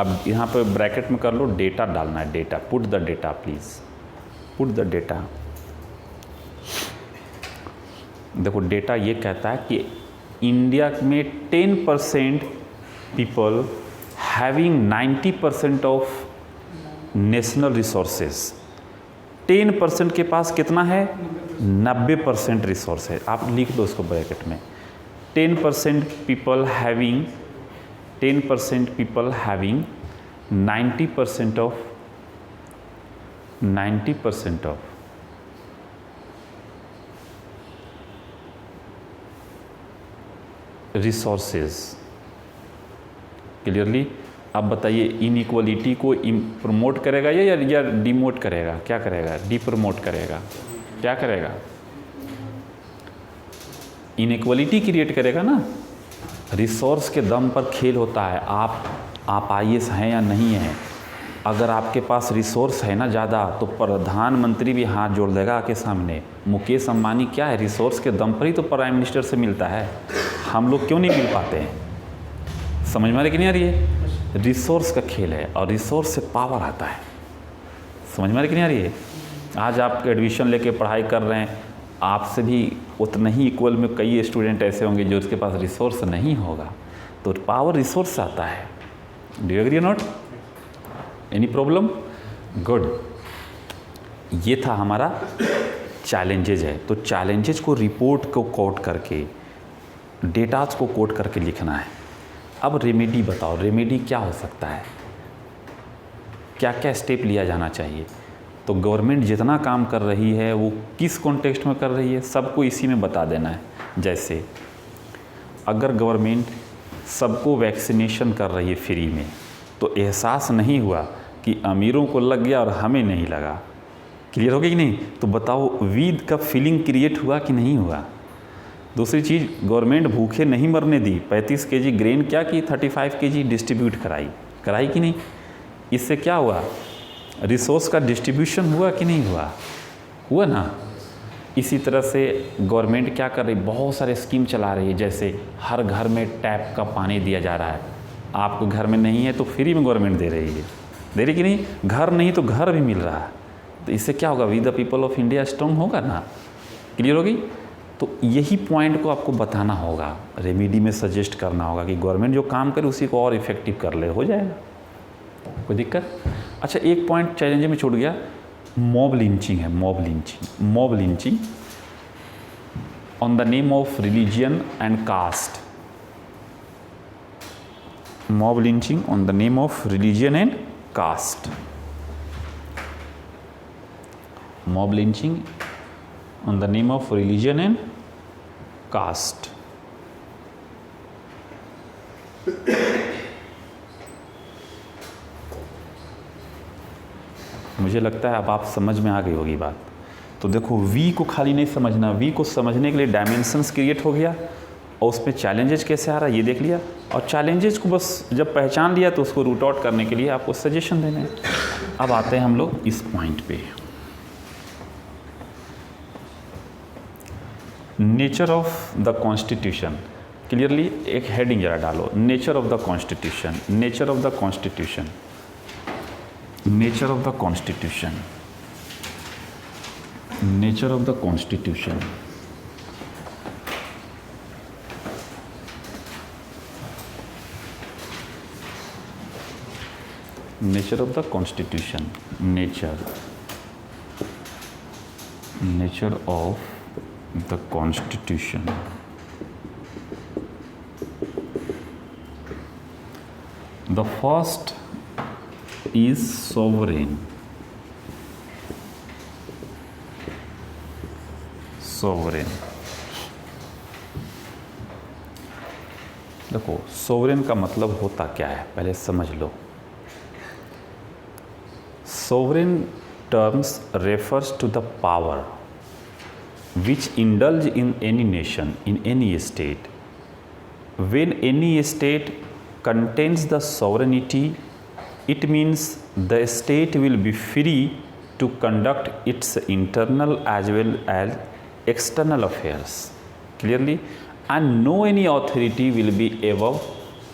अब यहाँ पर bracket में कर लो, data डालना है, data, put the data please, put the data. देखो data ये कहता है कि इंडिया में 10% people having 90% of national resources. 10% के पास कितना है? 90% रिसोर्स है। आप लिख दो इसको ब्रैकेट में, 10% people having 10% people having 90% of 90% of resources. Clearly अब बताइए, इनइक्वालिटी को प्रमोट करेगा या डिमोट करेगा? क्या करेगा? डिप्रमोट करेगा। क्या करेगा? इनइक्वलिटी क्रिएट करेगा ना। रिसोर्स के दम पर खेल होता है। आप IAS हैं या नहीं हैं, अगर आपके पास रिसोर्स है ना ज़्यादा, तो प्रधानमंत्री भी हाथ जोड़ देगा आपके सामने। मुकेश अंबानी क्या है, रिसोर्स के दम पर ही तो प्राइम मिनिस्टर से मिलता है। हम लोग क्यों नहीं मिल पाते हैं? समझ में आ रही कि नहीं आ रही है? रिसोर्स का खेल है और रिसोर्स से पावर आता है। समझ में आ रही कि नहीं आ रही है? आज आप एडमिशन लेके पढ़ाई कर रहे हैं, आपसे भी उतना ही इक्वल में कई स्टूडेंट ऐसे होंगे जो उसके पास रिसोर्स नहीं होगा। तो पावर रिसोर्स से आता है। Do you agree not? Any problem? Good. ये था हमारा चैलेंजेज है। तो चैलेंजेज को रिपोर्ट को कोट करके, डेटाज को कोट करके लिखना है। अब रेमेडी बताओ, रेमेडी क्या हो सकता है, क्या क्या स्टेप लिया जाना चाहिए? तो गवर्नमेंट जितना काम कर रही है वो किस कॉन्टेक्स्ट में कर रही है, सबको इसी में बता देना है। जैसे अगर गवर्नमेंट सबको वैक्सीनेशन कर रही है फ्री में, तो एहसास नहीं हुआ कि अमीरों को लग गया और हमें नहीं लगा। क्लियर हो गया कि नहीं? तो बताओ वीद का फीलिंग क्रिएट हुआ कि नहीं हुआ? दूसरी चीज़, गवर्नमेंट भूखे नहीं मरने दी। 35 kg ग्रेन क्या की, 35 kg डिस्ट्रीब्यूट कराई कि नहीं? इससे क्या हुआ? रिसोर्स का डिस्ट्रीब्यूशन हुआ कि नहीं हुआ? हुआ ना। इसी तरह से गवर्नमेंट क्या कर रही, बहुत सारे स्कीम चला रही है। जैसे हर घर में टैप का पानी दिया जा रहा है। आपको घर में नहीं है तो फ्री में गवर्नमेंट दे रही है, दे रही कि नहीं? घर नहीं तो घर भी मिल रहा है। तो इससे क्या होगा? We the people of India strong होगा ना। क्लियर होगी? तो यही पॉइंट को आपको बताना होगा, रेमेडी में सजेस्ट करना होगा कि गवर्नमेंट जो काम करे उसी को और इफेक्टिव कर ले, हो जाएगा। कोई दिक्कत? अच्छा, एक पॉइंट चैलेंज में छूट गया, मॉब लिंचिंग है। Mob lynching on the name of religion and caste. Mob lynching on the name of religion and caste. Mob lynching on the name of religion and caste. मुझे लगता है अब आप समझ में आ गई होगी बात। तो देखो, वी को खाली नहीं समझना, वी को समझने के लिए डायमेंशंस क्रिएट हो गया और उसमें चैलेंजेस कैसे आ रहा है ये देख लिया। और चैलेंजेस को बस जब पहचान लिया तो उसको रूट आउट करने के लिए आपको सजेशन देने हैं। अब आते हैं हम लोग इस पॉइंट पे, nature of the constitution. Clearly एक हेडिंग जरा डालो, nature of the constitution. Nature of the constitution. Nature of the constitution. Nature of the constitution. Nature of the constitution. Nature of the constitution. The first is sovereign. देखो, sovereign का मतलब होता क्या है पहले समझ लो। Sovereign terms refers to the power which indulge in any nation, in any state. When any state contains the sovereignty, it means the state will be free to conduct its internal as well as external affairs clearly, and no any authority will be above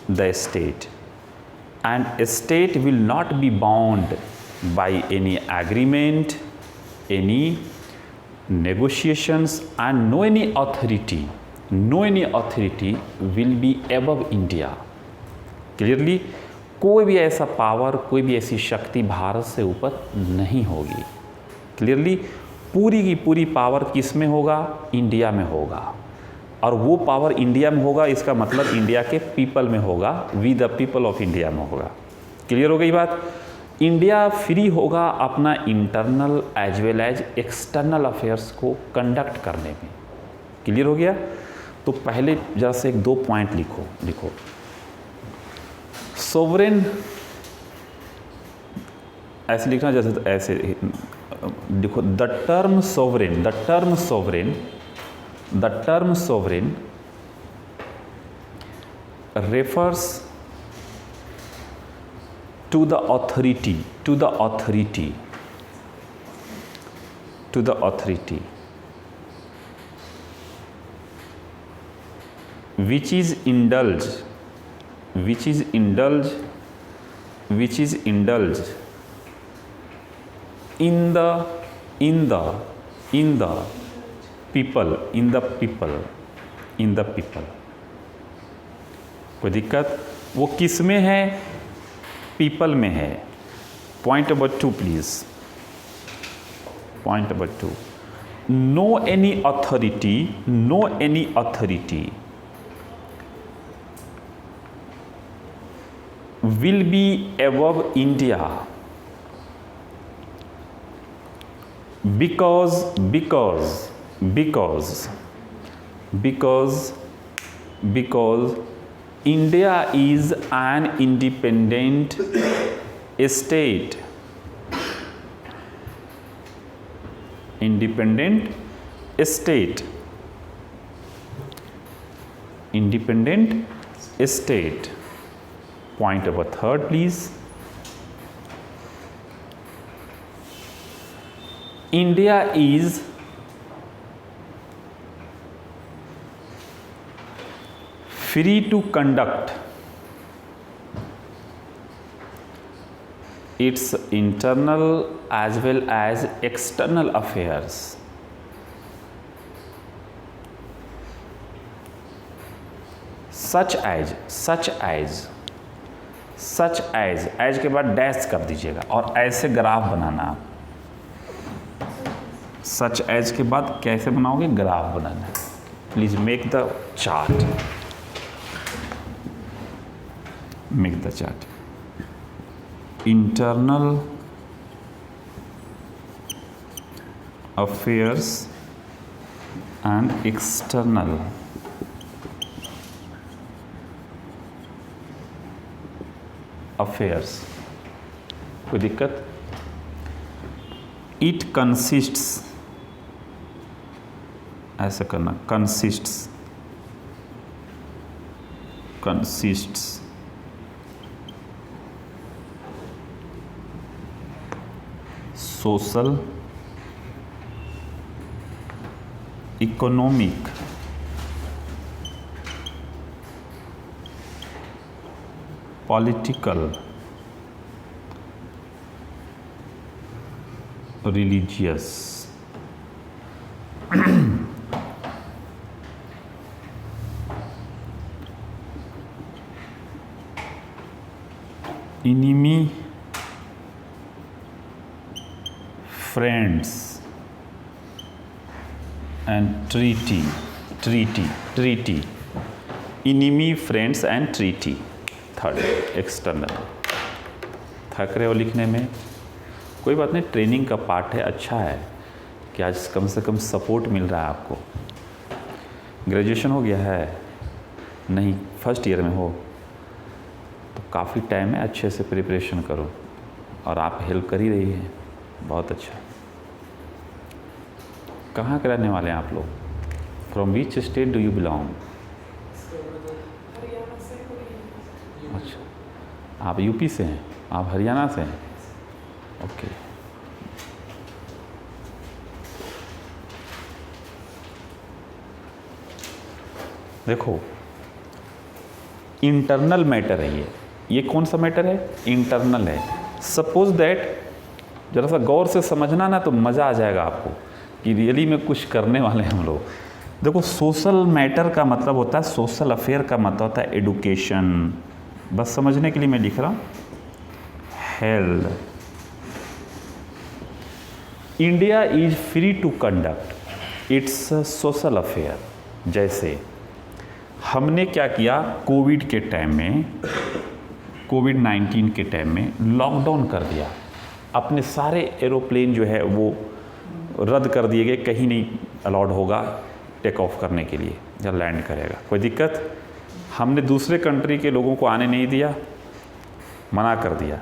the state, and a state will not be bound by any agreement, any negotiations, and no any authority will be above India. Clearly, कोई भी ऐसा power, कोई भी ऐसी शक्ति भारत से ऊपर नहीं होगी। क्लियरली पूरी की पूरी पावर किस में होगा? इंडिया में होगा। और वो पावर इंडिया में होगा, इसका मतलब इंडिया के पीपल में होगा, we the people of India में होगा। क्लियर हो गई बात? इंडिया फ्री होगा अपना internal as well as external affairs को कंडक्ट करने में। क्लियर हो गया? तो पहले जरा से एक दो पॉइंट लिखो। सोवरेन ऐसे लिखना, जैसे ऐसे देखो, the term sovereign the term sovereign refers to the authority which is indulged in the people. कोई दिक्कत? वो किस में है? पीपल में है. Point number 2 please. Point number 2, no any authority will be above India because India is an independent state. Independent state. Point number 3 please. India is free to conduct its internal as well as external affairs such as के बाद dash कर दीजिएगा और ऐसे graph बनाना. आप such as के बाद कैसे बनाओगे? ग्राफ बनाना है. Please make the chart. Internal affairs and external affairs. कोई दिक्कत? It consists, ऐसा करना, consists social, economic, political, religious. Enemy, friends and treaty. Enemy, friends and treaty. Third, external. थक रहे हो लिखने में? कोई बात नहीं, ट्रेनिंग का पार्ट है. अच्छा है कि आज कम से कम सपोर्ट मिल रहा है आपको. ग्रेजुएशन हो गया है? नहीं, फर्स्ट ईयर में हो तो काफ़ी टाइम है. अच्छे से प्रिपरेशन करो और आप हेल्प कर ही रही है. बहुत अच्छा. कहाँ के रहने वाले हैं आप लोग? From which state do you belong? अच्छा, आप यूपी से हैं? आप हरियाणा से हैं? ओके. देखो, इंटरनल मैटर है ये कौन सा मैटर है? इंटरनल है. सपोज दैट, जरा सा गौर से समझना ना तो मज़ा आ जाएगा आपको कि रियली में कुछ करने वाले हैं हम लोग. देखो, सोशल मैटर का मतलब होता है, सोशल अफेयर का मतलब होता है एडुकेशन. बस समझने के लिए मैं लिख रहा हूँ. Health. India is free to conduct its social affair. जैसे हमने क्या किया, कोविड-19 के टाइम में लॉकडाउन कर दिया. अपने सारे एरोप्लेन जो है वो रद्द कर दिए गए. कहीं नहीं अलाउड होगा टेक ऑफ करने के लिए या लैंड करेगा. कोई दिक्कत? हमने दूसरे कंट्री के लोगों को आने नहीं दिया, मना कर दिया.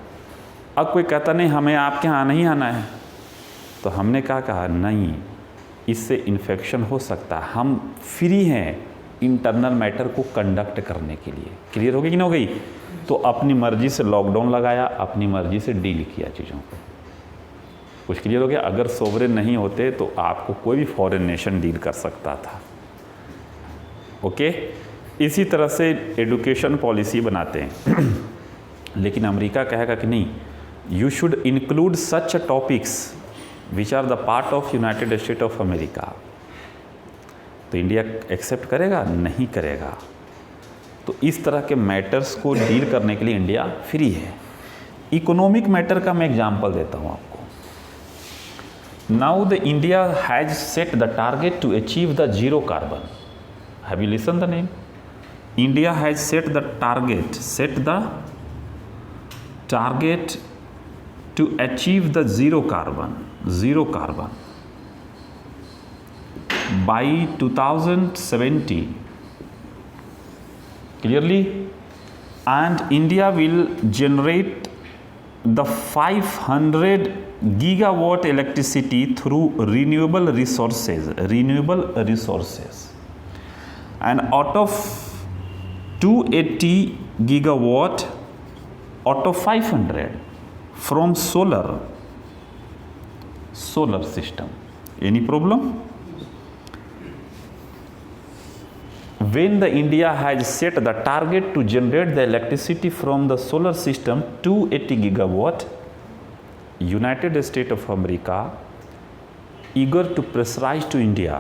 अब कोई कहता नहीं हमें आपके यहाँ नहीं आना है, तो हमने क्या कहा? नहीं, इससे इन्फेक्शन हो सकता है. हम फ्री हैं इंटरनल मैटर को कंडक्ट करने के लिए। क्लियर हो गई कि नहीं हो गई? तो अपनी मर्जी से लॉकडाउन लगाया, अपनी मर्जी से डील किया चीज़ों को। कुछ क्लियर हो गया? अगर सोवरेन नहीं होते तो आपको कोई भी फॉरेन नेशन डील कर सकता था। ओके, इसी तरह से एजुकेशन पॉलिसी बनाते हैं लेकिन अमेरिका कहेगा कि नहीं, you should include such topics which are the part of United State of America. तो इंडिया एक्सेप्ट करेगा? नहीं करेगा। तो इस तरह के मैटर्स को डील करने के लिए इंडिया फ्री है। इकोनॉमिक मैटर का मैं एग्जांपल देता हूँ आपको। Now the India has set the target to achieve the zero carbon. Have you listen the name? India has set the target to achieve the zero carbon by 2070 clearly, and India will generate the 500 gigawatt electricity through renewable resources, and out of 280 gigawatt out of 500 from solar system. Any problem? When the India has set the target to generate the electricity from the solar system 280 gigawatt, United States of America eager to pressurize to India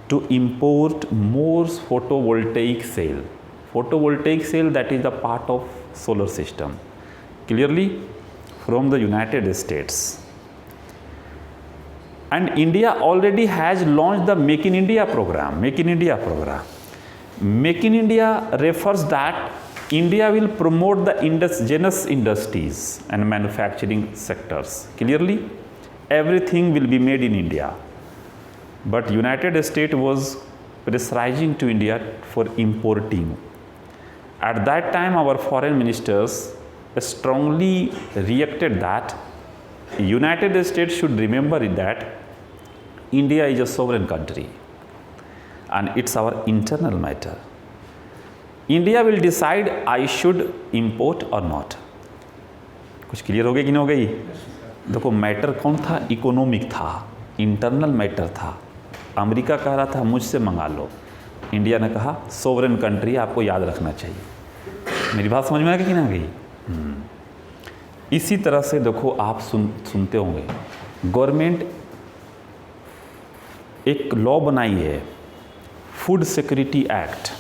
to import more photovoltaic cell. Photovoltaic cell, that is the part of solar system, clearly from the United States. And India already has launched the Make in India program. Make in India refers that India will promote the indigenous industries and manufacturing sectors. Clearly, everything will be made in India. But United States was pressurizing to India for importing. At that time, our foreign ministers strongly reacted that United States should remember that India is a sovereign country and it's our internal matter. India will decide I should import or not. कुछ clear हो गई कि नहीं हो गई? देखो, matter कौन था? इकोनॉमिक था, इंटरनल मैटर था। अमेरिका कह रहा था मुझसे मंगा लो, इंडिया ने कहा सोवरेन कंट्री, आपको याद रखना चाहिए। मेरी बात समझ में आ गई कि नहीं आ गई? इसी तरह से देखो, आप सुनते होंगे, गवर्नमेंट एक लॉ बनाई है, फूड सिक्योरिटी एक्ट,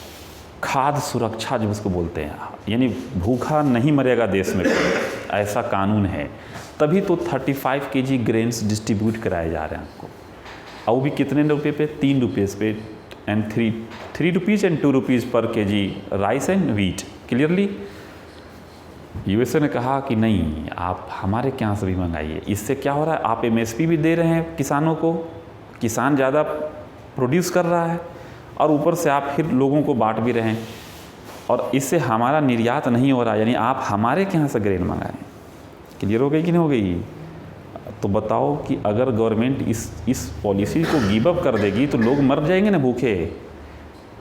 खाद्य सुरक्षा जो उसको बोलते हैं, यानी भूखा नहीं मरेगा देश में कोई, ऐसा कानून है। तभी तो 35 kg ग्रेन्स डिस्ट्रीब्यूट कराए जा रहे हैं आपको, और वो भी कितने रुपये पे? 3 रुपीज़ पे, एंड 3 रुपीज़ एंड 2 रुपीज़ पर kg rice and wheat. Clearly USA ने कहा कि नहीं, आप हमारे यहाँ से भी मंगाइए। इससे क्या हो रहा है? आप MSP भी दे रहे हैं किसानों को, किसान ज़्यादा प्रोड्यूस कर रहा है, और ऊपर से आप फिर लोगों को बांट भी रहे हैं, और इससे हमारा निर्यात नहीं हो रहा, यानी आप हमारे यहाँ से ग्रेन मंगाएं। क्लियर हो गई कि नहीं हो गई? तो बताओ कि अगर गवर्नमेंट इस पॉलिसी को गिव अप कर देगी तो लोग मर जाएंगे ना भूखे।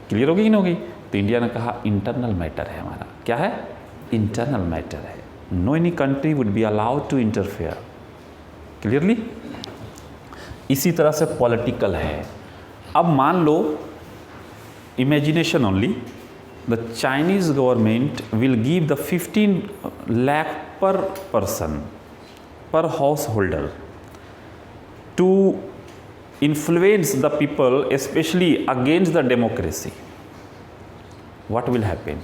क्लियर हो गई कि नहीं हो गई? तो इंडिया ने कहा इंटरनल मैटर है हमारा। क्या है? इंटरनल मैटर है। No any country would be allowed to interfere. Clearly? इसी तरह से पॉलिटिकल है। अब मान लो, imagination only, the Chinese government will give the 15 lakh per person, per householder, to influence the people, especially against the democracy. What will happen?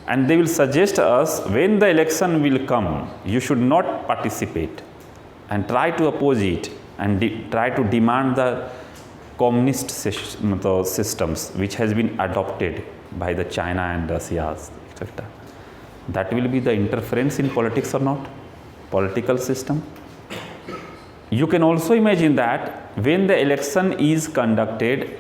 And they will suggest us, when the election will come, you should not participate and try to oppose it and try to demand the communist systems which has been adopted by the China and Russia, etc. That will be the interference in politics or not? Political system. You can also imagine that when the election is conducted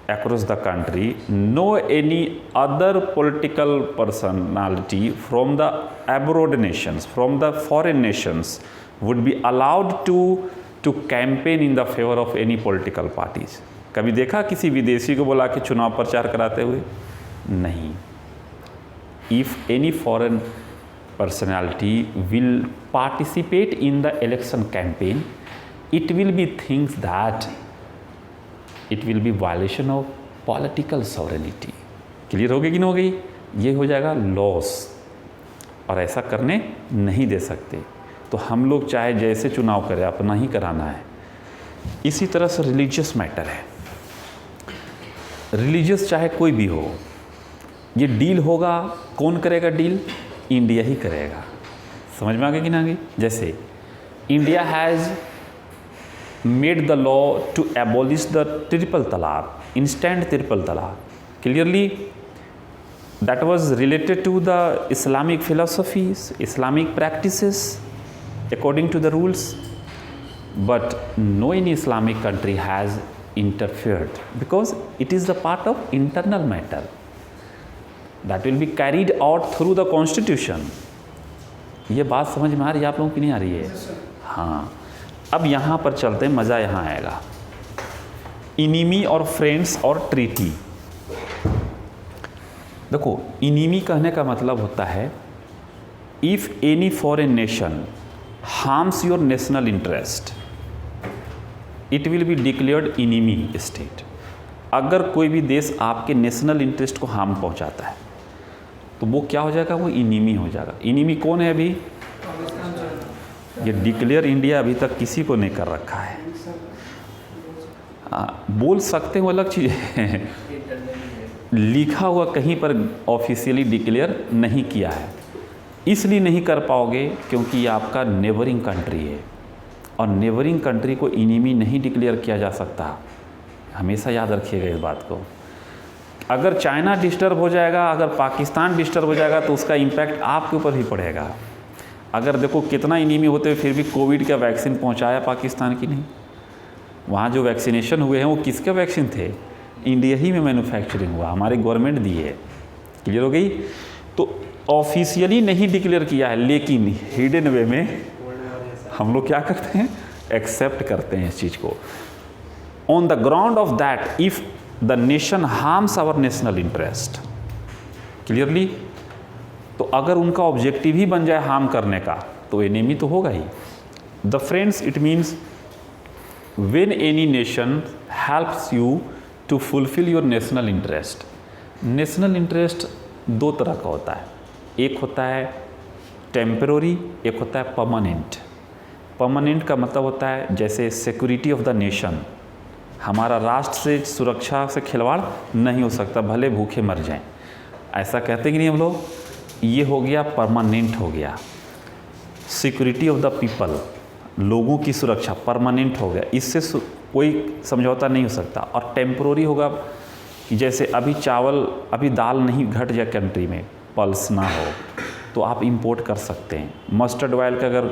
across the country, no any other political personality from the abroad nations, from the foreign nations, would be allowed to campaign in the favor of any political parties. कभी देखा किसी विदेशी को बुला के चुनाव प्रचार कराते हुए? नहीं। If any foreign personality will participate in the election campaign, it will be things that it will be violation of political sovereignty। Clear हो गई कि नहीं हो गई? ये हो जाएगा लॉस, और ऐसा करने नहीं दे सकते। तो हम लोग चाहे जैसे चुनाव करें, अपना ही कराना है। इसी तरह से रिलीजियस मैटर है। रिलीजियस चाहे कोई भी हो, ये डील होगा, कौन करेगा डील? इंडिया ही करेगा। समझ में आ गई कि ना आ गई? जैसे India has made the law to abolish the triple talaq, instant triple talaq. Clearly, that was related to the Islamic philosophies, Islamic practices, according to the rules. But no any Islamic country has interfered because it is the part of internal matter that will be carried out through the constitution. ये बात समझ में आ रही है आप लोगों की नहीं आ रही है? हाँ। अब यहाँ पर चलते हैं, मज़ा यहाँ आएगा। इनिमी और फ्रेंड्स और ट्रीटी। देखो, इनिमी कहने का मतलब होता है if any foreign nation harms your national interest, it will be declared enemy state. अगर कोई भी देश आपके नेशनल इंटरेस्ट को हार्म पहुँचाता है तो वो क्या हो जाएगा? वो इनिमी हो जाएगा। इनिमी कौन है अभी? ये डिक्लेयर इंडिया अभी तक किसी को नहीं कर रखा है। बोल सकते हैं, वो अलग चीज़ है। लिखा हुआ कहीं पर ऑफिशियली डिक्लेयर नहीं किया है। इसलिए नहीं कर पाओगे क्योंकि ये आपका नेबरिंग कंट्री है, और नेबरिंग कंट्री को इनिमी नहीं डिक्लेयर किया जा सकता। हमेशा याद रखिएगा इस बात को। अगर चाइना डिस्टर्ब हो जाएगा, अगर पाकिस्तान डिस्टर्ब हो जाएगा, तो उसका इम्पैक्ट आपके ऊपर भी पड़ेगा। अगर देखो कितना इनिमी होते हुए फिर भी कोविड का वैक्सीन पहुंचाया पाकिस्तान की नहीं। वहाँ जो वैक्सीनेशन हुए हैं वो किसके वैक्सीन थे? इंडिया ही में मैन्युफैक्चरिंग हुआ, हमारे गवर्नमेंट दी है। क्लियर हो गई? तो ऑफिशियली नहीं डिक्लेयर किया है, लेकिन हिडन वे में हम लोग क्या करते हैं? एक्सेप्ट करते हैं इस चीज़ को। On the ground of that if the nation harms our national interest. Clearly? तो अगर उनका ऑब्जेक्टिव ही बन जाए हार्म करने का, तो एनिमी तो होगा ही। The friends, it means when any nation helps you to fulfil your national interest. National interest दो तरह का होता है, एक होता है टेम्पररी, एक होता है परमानेंट। परमानेंट का मतलब होता है जैसे सिक्योरिटी ऑफ द नेशन, हमारा राष्ट्र से सुरक्षा से खिलवाड़ नहीं हो सकता, भले भूखे मर जाएं, ऐसा कहते कि नहीं हम लोग? ये हो गया परमानेंट हो गया। सिक्योरिटी ऑफ द पीपल, लोगों की सुरक्षा, परमानेंट हो गया, इससे कोई समझौता नहीं हो सकता। और टेम्पररी होगा कि जैसे अभी चावल, अभी दाल नहीं घट जाए कंट्री में, पल्स ना हो, तो आप इंपोर्ट कर सकते हैं। मस्टर्ड ऑयल का अगर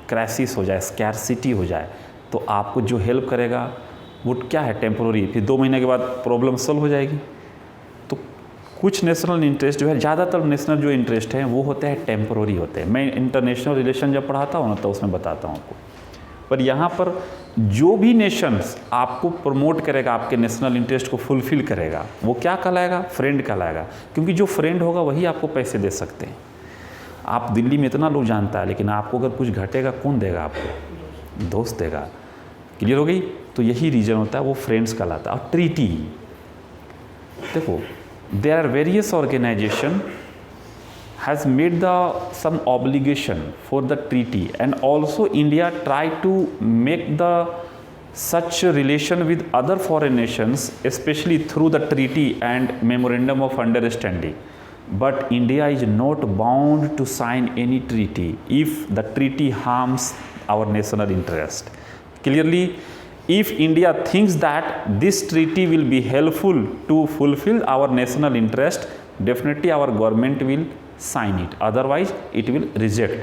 क्राइसिस हो जाए, स्कैरसिटी हो जाए, तो आपको जो हेल्प करेगा वो क्या है? टेम्पररी। फिर 2 महीने के बाद प्रॉब्लम सॉल्व हो जाएगी। तो कुछ नेशनल इंटरेस्ट जो है, ज़्यादातर नेशनल जो इंटरेस्ट हैं वो होते हैं टेम्पररी होते हैं। मैं इंटरनेशनल रिलेशन जब पढ़ाता हूँ ना तो उसमें बताता हूँ आपको। पर यहाँ पर जो भी नेशंस आपको प्रमोट करेगा, आपके नेशनल इंटरेस्ट को फुलफिल करेगा, वो क्या कहलाएगा? फ्रेंड कहलाएगा। क्योंकि जो फ्रेंड होगा वही आपको पैसे दे सकते हैं। आप दिल्ली में इतना लोग जानता है, लेकिन आपको अगर कुछ घटेगा कौन देगा? आपको दोस्त देगा। क्लियर हो गई? तो यही रीजन होता है, वो फ्रेंड्स कहलाता है। और ट्रीटी, देखो, there are various organisation has made some obligation for the treaty, and also India tried to make such relation with other foreign nations, especially through the treaty and memorandum of understanding. But India is not bound to sign any treaty if the treaty harms our national interest. Clearly, if India thinks that this treaty will be helpful to fulfill our national interest, definitely our government will sign it, otherwise it will reject.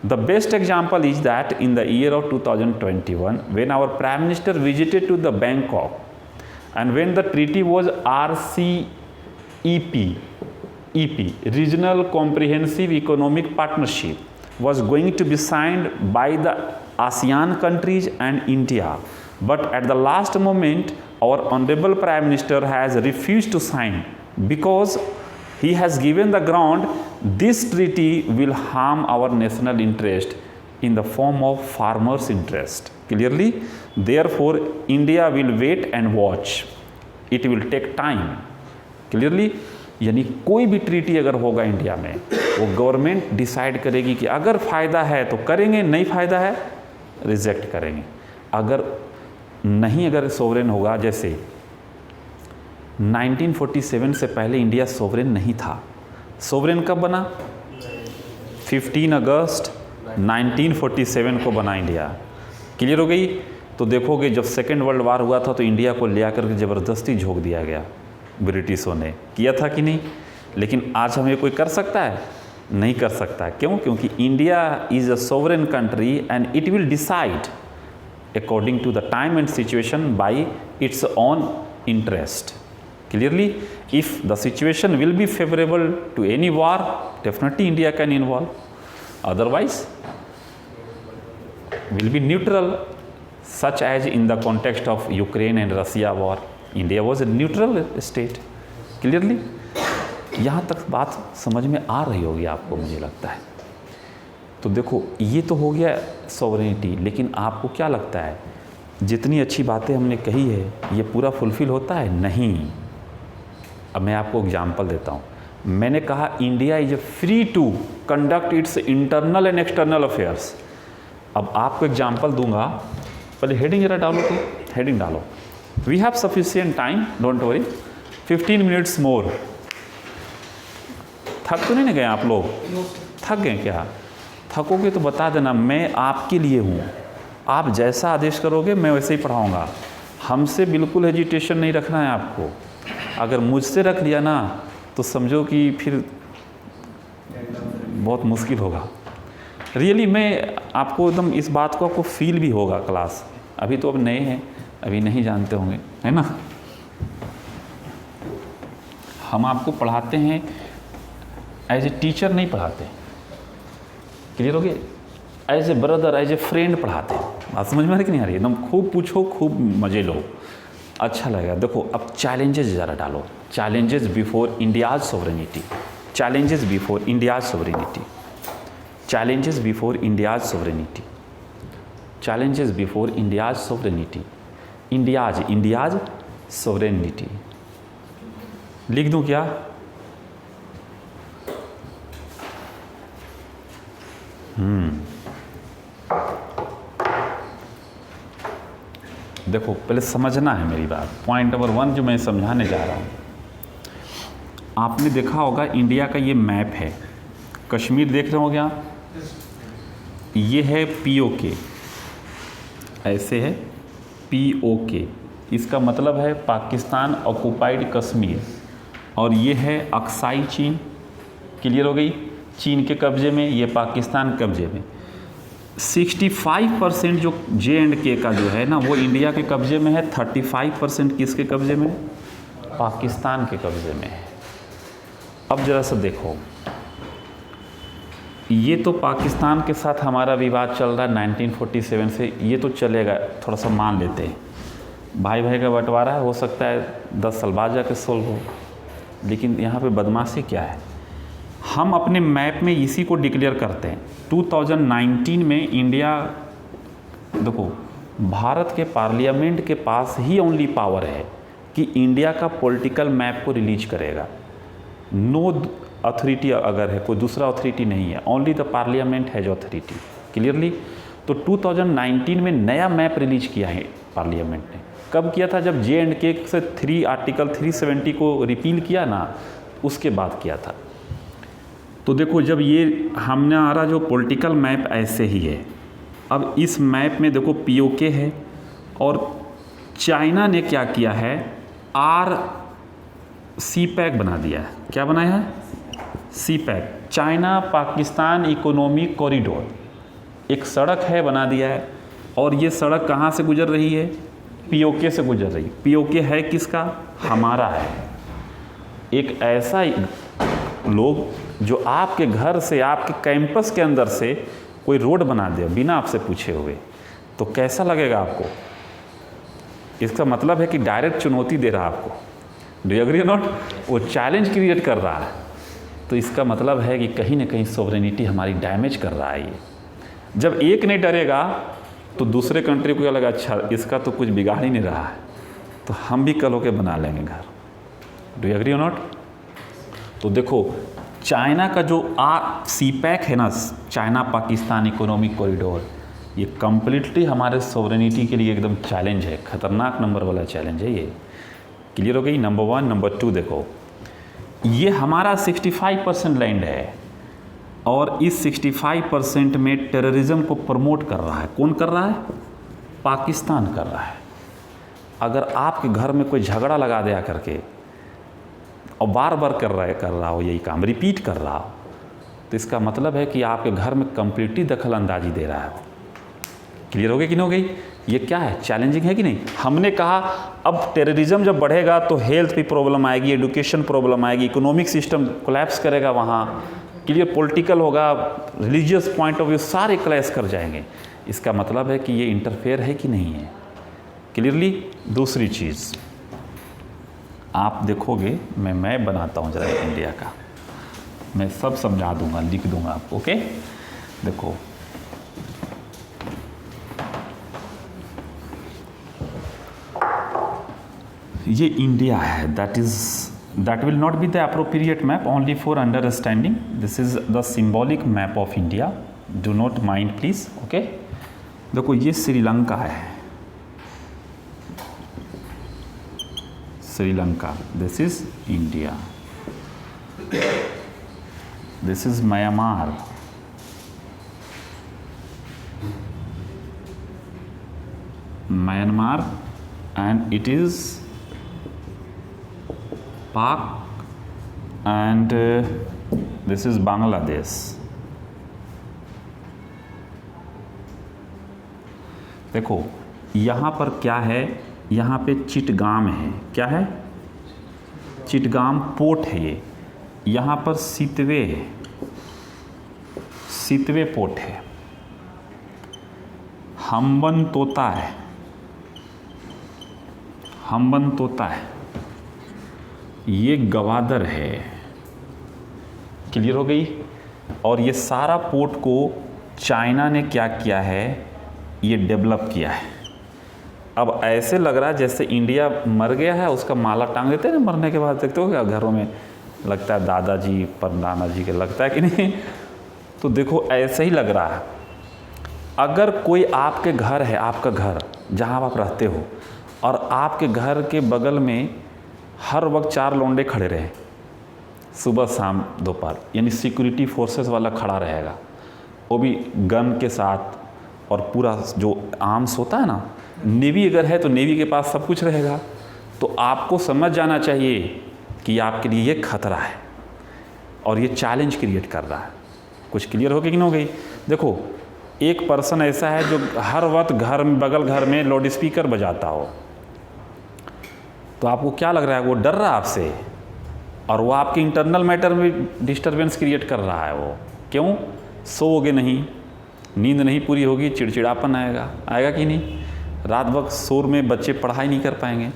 The best example is that in the year of 2021, when our Prime Minister visited to the Bangkok, and when the treaty was RCEP, Regional Comprehensive Economic Partnership, was going to be signed by the ASEAN countries and India, but at the last moment our honorable Prime Minister has refused to sign because he has given the ground this treaty will harm our national interest in the form of farmers' interest. Clearly, therefore, India will wait and watch. It will take time. Clearly, यानी कोई भी treaty अगर होगा India में, वो government decide करेगी कि अगर फ़ायदा है तो करेंगे, नहीं फ़ायदा है रिजेक्ट करेंगे। अगर नहीं, अगर सोवरेन होगा, जैसे 1947 से पहले इंडिया सोवरेन नहीं था। सोवरेन कब बना? 15 अगस्त 1947 को बना इंडिया। क्लियर हो गई? तो देखोगे जब सेकेंड वर्ल्ड वार हुआ था तो इंडिया को ले आकर के ज़बरदस्ती झोंक दिया गया, ब्रिटिशों ने किया था कि नहीं? लेकिन आज हमें कोई कर सकता है? नहीं कर सकता है। क्यों? क्योंकि India is a sovereign country and it will decide according to the time and situation by its own interest. Clearly, if the situation will be favorable to any war, definitely India can involve. Otherwise, will be neutral, such as in the context of Ukraine and Russia war. India was a neutral state. Clearly, यहाँ तक बात समझ में आ रही होगी आपको, मुझे लगता है। तो देखो, ये तो हो गया सॉवरेनिटी, लेकिन आपको क्या लगता है जितनी अच्छी बातें हमने कही है ये पूरा फुलफ़िल होता है? नहीं। अब मैं आपको एग्जांपल देता हूँ। मैंने कहा India is free to conduct its internal and external affairs. अब आपको एग्जांपल दूंगा, पहले हेडिंग जरा डालो, तो हेडिंग डालो। We have sufficient time, don't worry, 15 minutes more. थक तो नहीं गए आप लोग? थक गए क्या? थकोगे तो बता देना, मैं आपके लिए हूँ। आप जैसा आदेश करोगे मैं वैसे ही पढ़ाऊँगा। हमसे बिल्कुल हेजिटेशन नहीं रखना है आपको। अगर मुझसे रख लिया ना तो समझो कि फिर बहुत मुश्किल होगा। रियली मैं आपको एकदम इस बात को आपको फील भी होगा। क्लास अभी तो अब नए हैं, अभी नहीं जानते होंगे, है ना। हम आपको पढ़ाते हैं एज ए टीचर, नहीं पढ़ाते। क्लियर हो गया? As a brother, as a friend पढ़ाते हैं। बात समझ में आ रही कि नहीं आ रही? एकदम खूब पूछो, खूब मज़े लो, अच्छा लगेगा। देखो अब चैलेंजेस ज़रा डालो। Challenges before India's sovereignty, challenges before India's sovereignty, challenges before India's sovereignty, challenges before India's sovereignty, India's sovereignty. लिख दूँ क्या? देखो पहले समझना है मेरी बात। पॉइंट नंबर 1 जो मैं समझाने जा रहा हूँ, आपने देखा होगा इंडिया का ये मैप है। कश्मीर देख रहे हो क्या? ये है POK, ऐसे है POK। इसका मतलब है पाकिस्तान ऑक्युपाइड कश्मीर। और ये है अक्साई चीन। क्लियर हो गई? चीन के कब्जे में, ये पाकिस्तान कब्जे में। 65% जो J&K का जो है ना वो इंडिया के कब्जे में है। 35% किसके कब्जे में? पाकिस्तान के कब्जे में है। अब जरा सा देखो, ये तो पाकिस्तान के साथ हमारा विवाद चल रहा है 1947 से, ये तो चलेगा, थोड़ा सा मान लेते हैं। भाई भाई का बंटवारा है, हो सकता है 10 साल बाद जाके सोल्व हो। लेकिन यहाँ पे बदमाशी क्या है, हम अपने मैप में इसी को डिक्लेयर करते हैं। 2019 में इंडिया, देखो भारत के पार्लियामेंट के पास ही ओनली पावर है कि इंडिया का पॉलिटिकल मैप को रिलीज करेगा। नो अथॉरिटी अगर है, कोई दूसरा अथॉरिटी नहीं है, only the parliament has authority. Clearly? तो 2019 में नया मैप रिलीज किया है पार्लियामेंट ने। कब किया था? जब J&K से आर्टिकल 370 को रिपील किया ना, उसके बाद किया था। तो देखो जब ये हमने आ रहा जो पॉलिटिकल मैप ऐसे ही है। अब इस मैप में देखो POK है, और चाइना ने क्या किया है, CPEC बना दिया है। क्या बनाया है? CPEC, China Pakistan economic corridor. एक सड़क है, बना दिया है। और ये सड़क कहाँ से गुजर रही है? POK से गुजर रही है। POK है किसका? हमारा है। एक ऐसा लोग जो आपके घर से, आपके कैंपस के अंदर से कोई रोड बना दे बिना आपसे पूछे हुए, तो कैसा लगेगा आपको? इसका मतलब है कि डायरेक्ट चुनौती दे रहा है आपको, डू यू एग्री और नॉट? वो चैलेंज क्रिएट कर रहा है, तो इसका मतलब है कि कहीं ना कहीं सोवरेनिटी हमारी डैमेज कर रहा है ये। जब एक नहीं डरेगा तो दूसरे कंट्री को क्या लगा, अच्छा इसका तो कुछ बिगाड़ ही नहीं रहा है, तो हम भी कल होके बना लेंगे घर, डू यू एग्री और नॉट? तो देखो चाइना का जो सीपैक है ना, चाइना पाकिस्तान इकोनॉमिक कॉरिडोर, ये कम्प्लीटली हमारे सोवरेनिटी के लिए एकदम चैलेंज है, खतरनाक नंबर वाला चैलेंज है ये। क्लियर हो गई? नंबर 1। नंबर 2 देखो, ये हमारा 65% लैंड है और इस 65% में टेररिज्म को प्रमोट कर रहा है। कौन कर रहा है? पाकिस्तान कर रहा है। अगर आपके घर में कोई झगड़ा लगा दिया करके और बार बार कर रहा हो यही काम, रिपीट कर रहा हो, तो इसका मतलब है कि आपके घर में कंप्लीटली दखल अंदाजी दे रहा है। क्लियर हो गई कि नहीं हो गई? ये क्या है? चैलेंजिंग है कि नहीं? हमने कहा अब टेररिज्म जब बढ़ेगा तो हेल्थ भी प्रॉब्लम आएगी, एजुकेशन प्रॉब्लम आएगी, इकोनॉमिक सिस्टम कोलैप्स करेगा वहाँ, क्लियर पॉलिटिकल होगा, रिलीजियस पॉइंट ऑफ व्यू सारे क्लैश कर जाएंगे। इसका मतलब है कि ये इंटरफेयर है कि नहीं है? क्लियरली। दूसरी चीज़ आप देखोगे, मैं मैप बनाता हूँ जरा इंडिया का, मैं सब समझा दूंगा, लिख दूंगा आपको, ओके? देखो ये इंडिया है, that will not be the appropriate map, only for understanding. This is the symbolic map of India, do not mind please, okay? देखो ये श्रीलंका है, Sri Lanka, this is India, this is Myanmar, and it is Pak, and this is Bangladesh. देखो यहाँ पर क्या है, यहाँ पे चिटगाम है, क्या है? चिटगाम पोर्ट है ये। यहाँ पर सितवे है, सितवे पोर्ट है। हम्बन तोता है, हम्बन तोता है। ये गवादर है। क्लियर हो गई? और ये सारा पोर्ट को चाइना ने क्या किया है, ये डेवलप किया है। अब ऐसे लग रहा है जैसे इंडिया मर गया है, उसका माला टांग देते हैं ना मरने के बाद, देखते हो क्या घरों में लगता है, दादाजी परदादा जी के लगता है कि नहीं? तो देखो ऐसे ही लग रहा है। अगर कोई आपके घर है, आपका घर जहाँ आप रहते हो, और आपके घर के बगल में हर वक्त 4 लौंडे खड़े रहे, सुबह शाम दोपहर, यानी सिक्योरिटी फोर्सेस वाला खड़ा रहेगा, वो भी गन के साथ, और पूरा जो आर्म्स होता है ना, नेवी अगर है तो नेवी के पास सब कुछ रहेगा, तो आपको समझ जाना चाहिए कि आपके लिए ये खतरा है और ये चैलेंज क्रिएट कर रहा है। कुछ क्लियर हो गई कि नहीं हो गई? देखो एक पर्सन ऐसा है जो हर वक्त घर में, बगल घर में लाउड स्पीकर बजाता हो, तो आपको क्या लग रहा है? वो डर रहा है आपसे, और वो आपके इंटरनल मैटर में डिस्टर्बेंस क्रिएट कर रहा है। वो क्यों? सोओगे नहीं, नींद नहीं पूरी होगी, चिड़चिड़ापन आएगा कि नहीं? रात वक्त शोर में बच्चे पढ़ाई नहीं कर पाएंगे,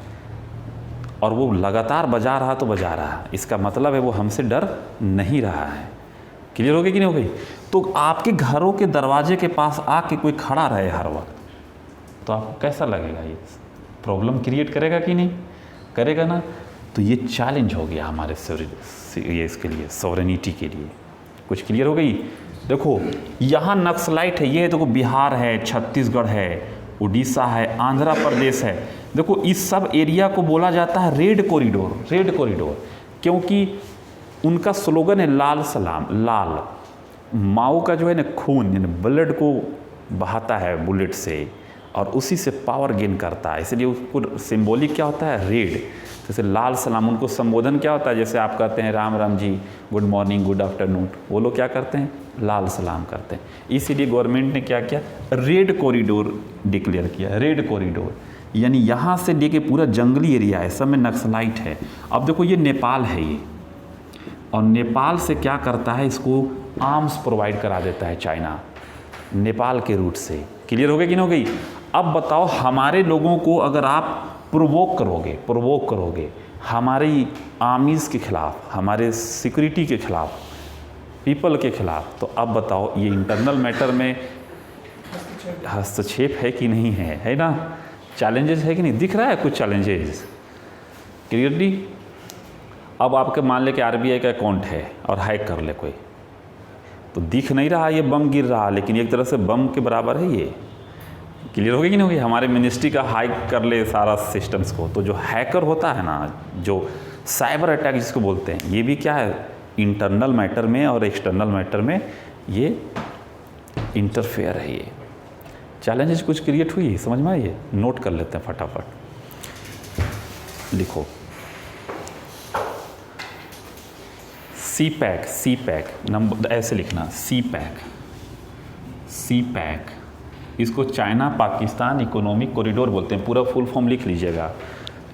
और वो लगातार बजा रहा तो बजा रहा, इसका मतलब है वो हमसे डर नहीं रहा है। क्लियर हो गई कि नहीं हो गई? तो आपके घरों के दरवाजे के पास आके कोई खड़ा रहे हर वक्त, तो आपको कैसा लगेगा? ये प्रॉब्लम क्रिएट करेगा कि नहीं करेगा ना? तो ये चैलेंज हो गया हमारे ये इसके लिए, सॉवरेनिटी के लिए। कुछ क्लियर हो गई? देखो यहाँ नक्सलाइट है, ये देखो बिहार है, छत्तीसगढ़ है, उड़ीसा है, आंध्र प्रदेश है। देखो इस सब एरिया को बोला जाता है रेड कॉरिडोर, रेड कॉरिडोर, क्योंकि उनका स्लोगन है लाल सलाम। लाल माओ का जो है ना खून, यानी ब्लड को बहाता है बुलेट से, और उसी से पावर गेन करता है, इसलिए उसको सिंबॉलिक क्या होता है? रेड। जैसे लाल सलाम, उनको संबोधन क्या होता है? जैसे आप कहते हैं Ram Ram ji, good morning, good afternoon, वो लोग क्या करते हैं? लाल सलाम करते हैं। इसीलिए गवर्नमेंट ने क्या किया? रेड कॉरिडोर डिक्लेयर किया, रेड कॉरिडोर, यानी यहाँ से लेके पूरा जंगली एरिया है, सब में नक्सलाइट है। अब देखो ये नेपाल है ये, और नेपाल से क्या करता है? इसको आर्म्स प्रोवाइड करा देता है चाइना, नेपाल के रूट से। क्लियर हो गई कि नहीं हो गई? अब बताओ हमारे लोगों को अगर आप प्रोवोक करोगे हमारी आर्मीज़ के खिलाफ, हमारे सिक्योरिटी के खिलाफ, पीपल के खिलाफ, तो अब बताओ ये इंटरनल मैटर में हस्तक्षेप है कि नहीं है ना? चैलेंजेस है कि नहीं? दिख रहा है कुछ चैलेंजेस क्लियरली? अब आपके मान ले कि आरबीआई का अकाउंट है और हैक कर ले कोई, तो दिख नहीं रहा ये बम गिर रहा, लेकिन एक तरह से बम के बराबर है ये। क्लियर होगी कि नहीं होगी? हमारे मिनिस्ट्री का हैक कर ले सारा सिस्टम्स को, तो जो हैकर होता है ना, जो साइबर अटैक जिसको बोलते हैं, ये भी क्या है, इंटरनल मैटर में और एक्सटर्नल मैटर में ये इंटरफेयर है। ये चैलेंजेस कुछ क्रिएट हुई है, समझ में आइए? नोट कर लेते हैं फटाफट, लिखो। CPEC नंबर ऐसे लिखना, CPEC इसको चाइना पाकिस्तान इकोनॉमिक कॉरिडोर बोलते हैं। पूरा फुल फॉर्म लिख लीजिएगा,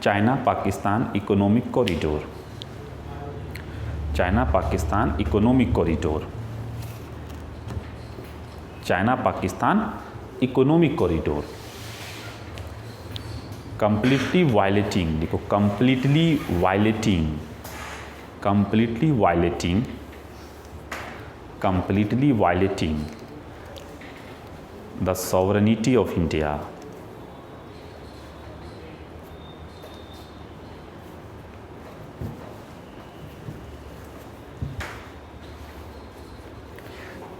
China Pakistan economic corridor, China Pakistan economic corridor, China Pakistan economic corridor. Completely violating, देखो completely violating, completely violating the sovereignty of India,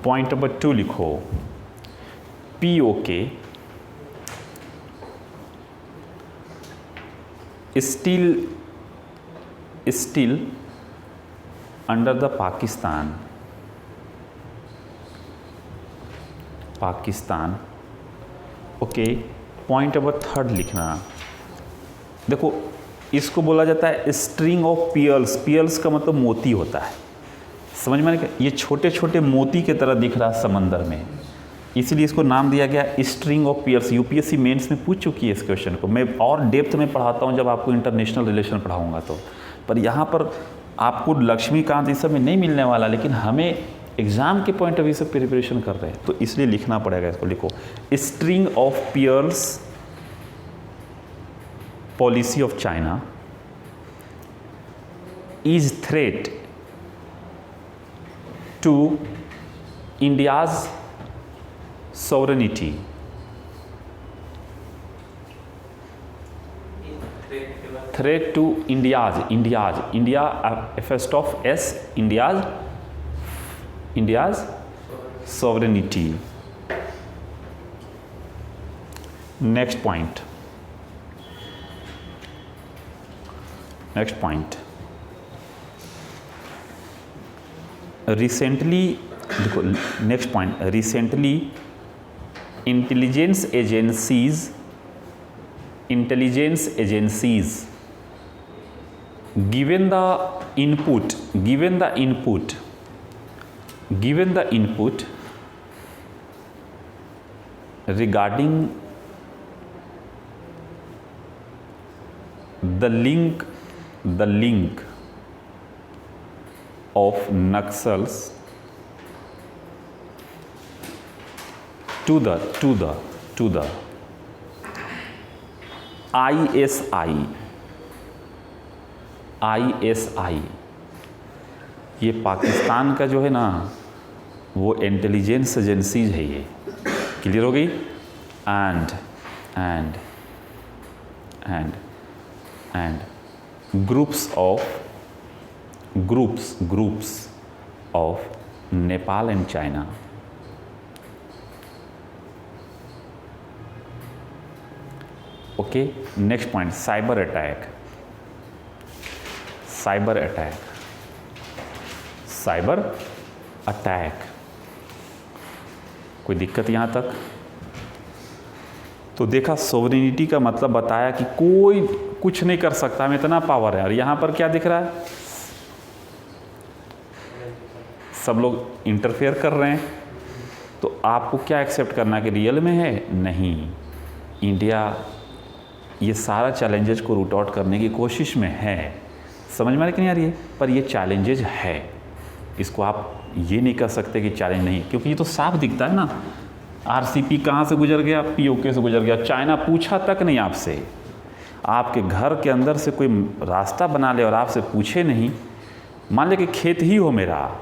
point number 2 लिखो, POK still under the Pakistan, ओके। Point number 3 लिखना, देखो इसको बोला जाता है स्ट्रिंग ऑफ पियर्स। पियर्स का मतलब मोती होता है, समझ में नहीं? ये छोटे छोटे मोती की तरह दिख रहा है समंदर में, इसीलिए इसको नाम दिया गया string of pearls. UPSC mains में पूछ चुकी है इस क्वेश्चन को, मैं और डेप्थ में पढ़ाता हूँ जब आपको इंटरनेशनल रिलेशन पढ़ाऊँगा तो, पर यहाँ पर आपको लक्ष्मीकांत इस सब में नहीं मिलने वाला, लेकिन हमें एग्ज़ाम के पॉइंट ऑफ व्यू से प्रिपरेशन कर रहे हैं, तो इसलिए लिखना पड़ेगा। इसको लिखो, string of pearls policy of China is threat to India's sovereignty, threat to India's, India, first of S, India's sovereignty. Next point, recently, देखो next point, recently intelligence agencies given the input regarding the link of Naxals to the ISI, ये पाकिस्तान का जो है ना वो intelligence agencies है, ये clear हो गई। And groups of Nepal and China. Okay, next point, cyber attack. कोई दिक्कत यहाँ तक? तो देखा, सोवरेनिटी का मतलब बताया कि कोई कुछ नहीं कर सकता, हमें इतना पावर है। और यहाँ पर क्या दिख रहा है? सब लोग इंटरफेयर कर रहे हैं। तो आपको क्या एक्सेप्ट करना कि रियल में है? नहीं, इंडिया ये सारा चैलेंजेस को रूट आउट करने की कोशिश में है। समझ में आ रही कि नहीं आ रही है? पर ये चैलेंजेस है, इसको आप ये नहीं कर सकते कि चैलेंज नहीं, क्योंकि ये तो साफ दिखता है ना। आरसीपी कहाँ से गुजर गया? पीओके से गुजर गया। चाइना पूछा तक नहीं आपसे, आपके घर के अंदर से कोई रास्ता बना ले और आपसे पूछे नहीं, मान ले कि खेत ही हो मेरा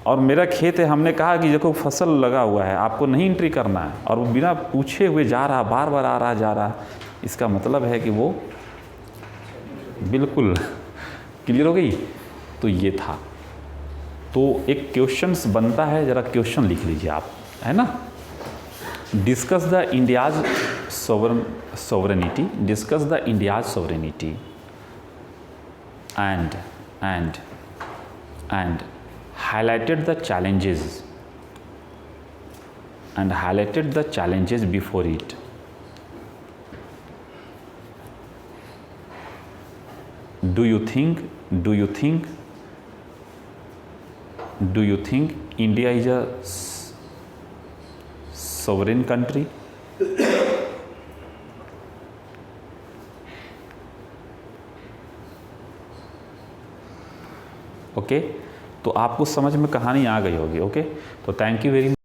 और मेरा खेत है, हमने कहा कि देखो फसल लगा हुआ है, आपको नहीं एंट्री करना है, और वो बिना पूछे हुए जा रहा, बार बार आ रहा जा रहा, इसका मतलब है कि वो बिल्कुल क्लियर हो गई। तो ये था। तो एक क्वेश्चंस बनता है, ज़रा क्वेश्चन लिख लीजिए आप, है ना। Discuss the India's sovereignty, discuss the India's sovereignty and highlighted the challenges before it. Do you think India is a sovereign country? Okay, तो आपको समझ में कहानी आ गई होगी। ओके, तो थैंक यू वेरी मच।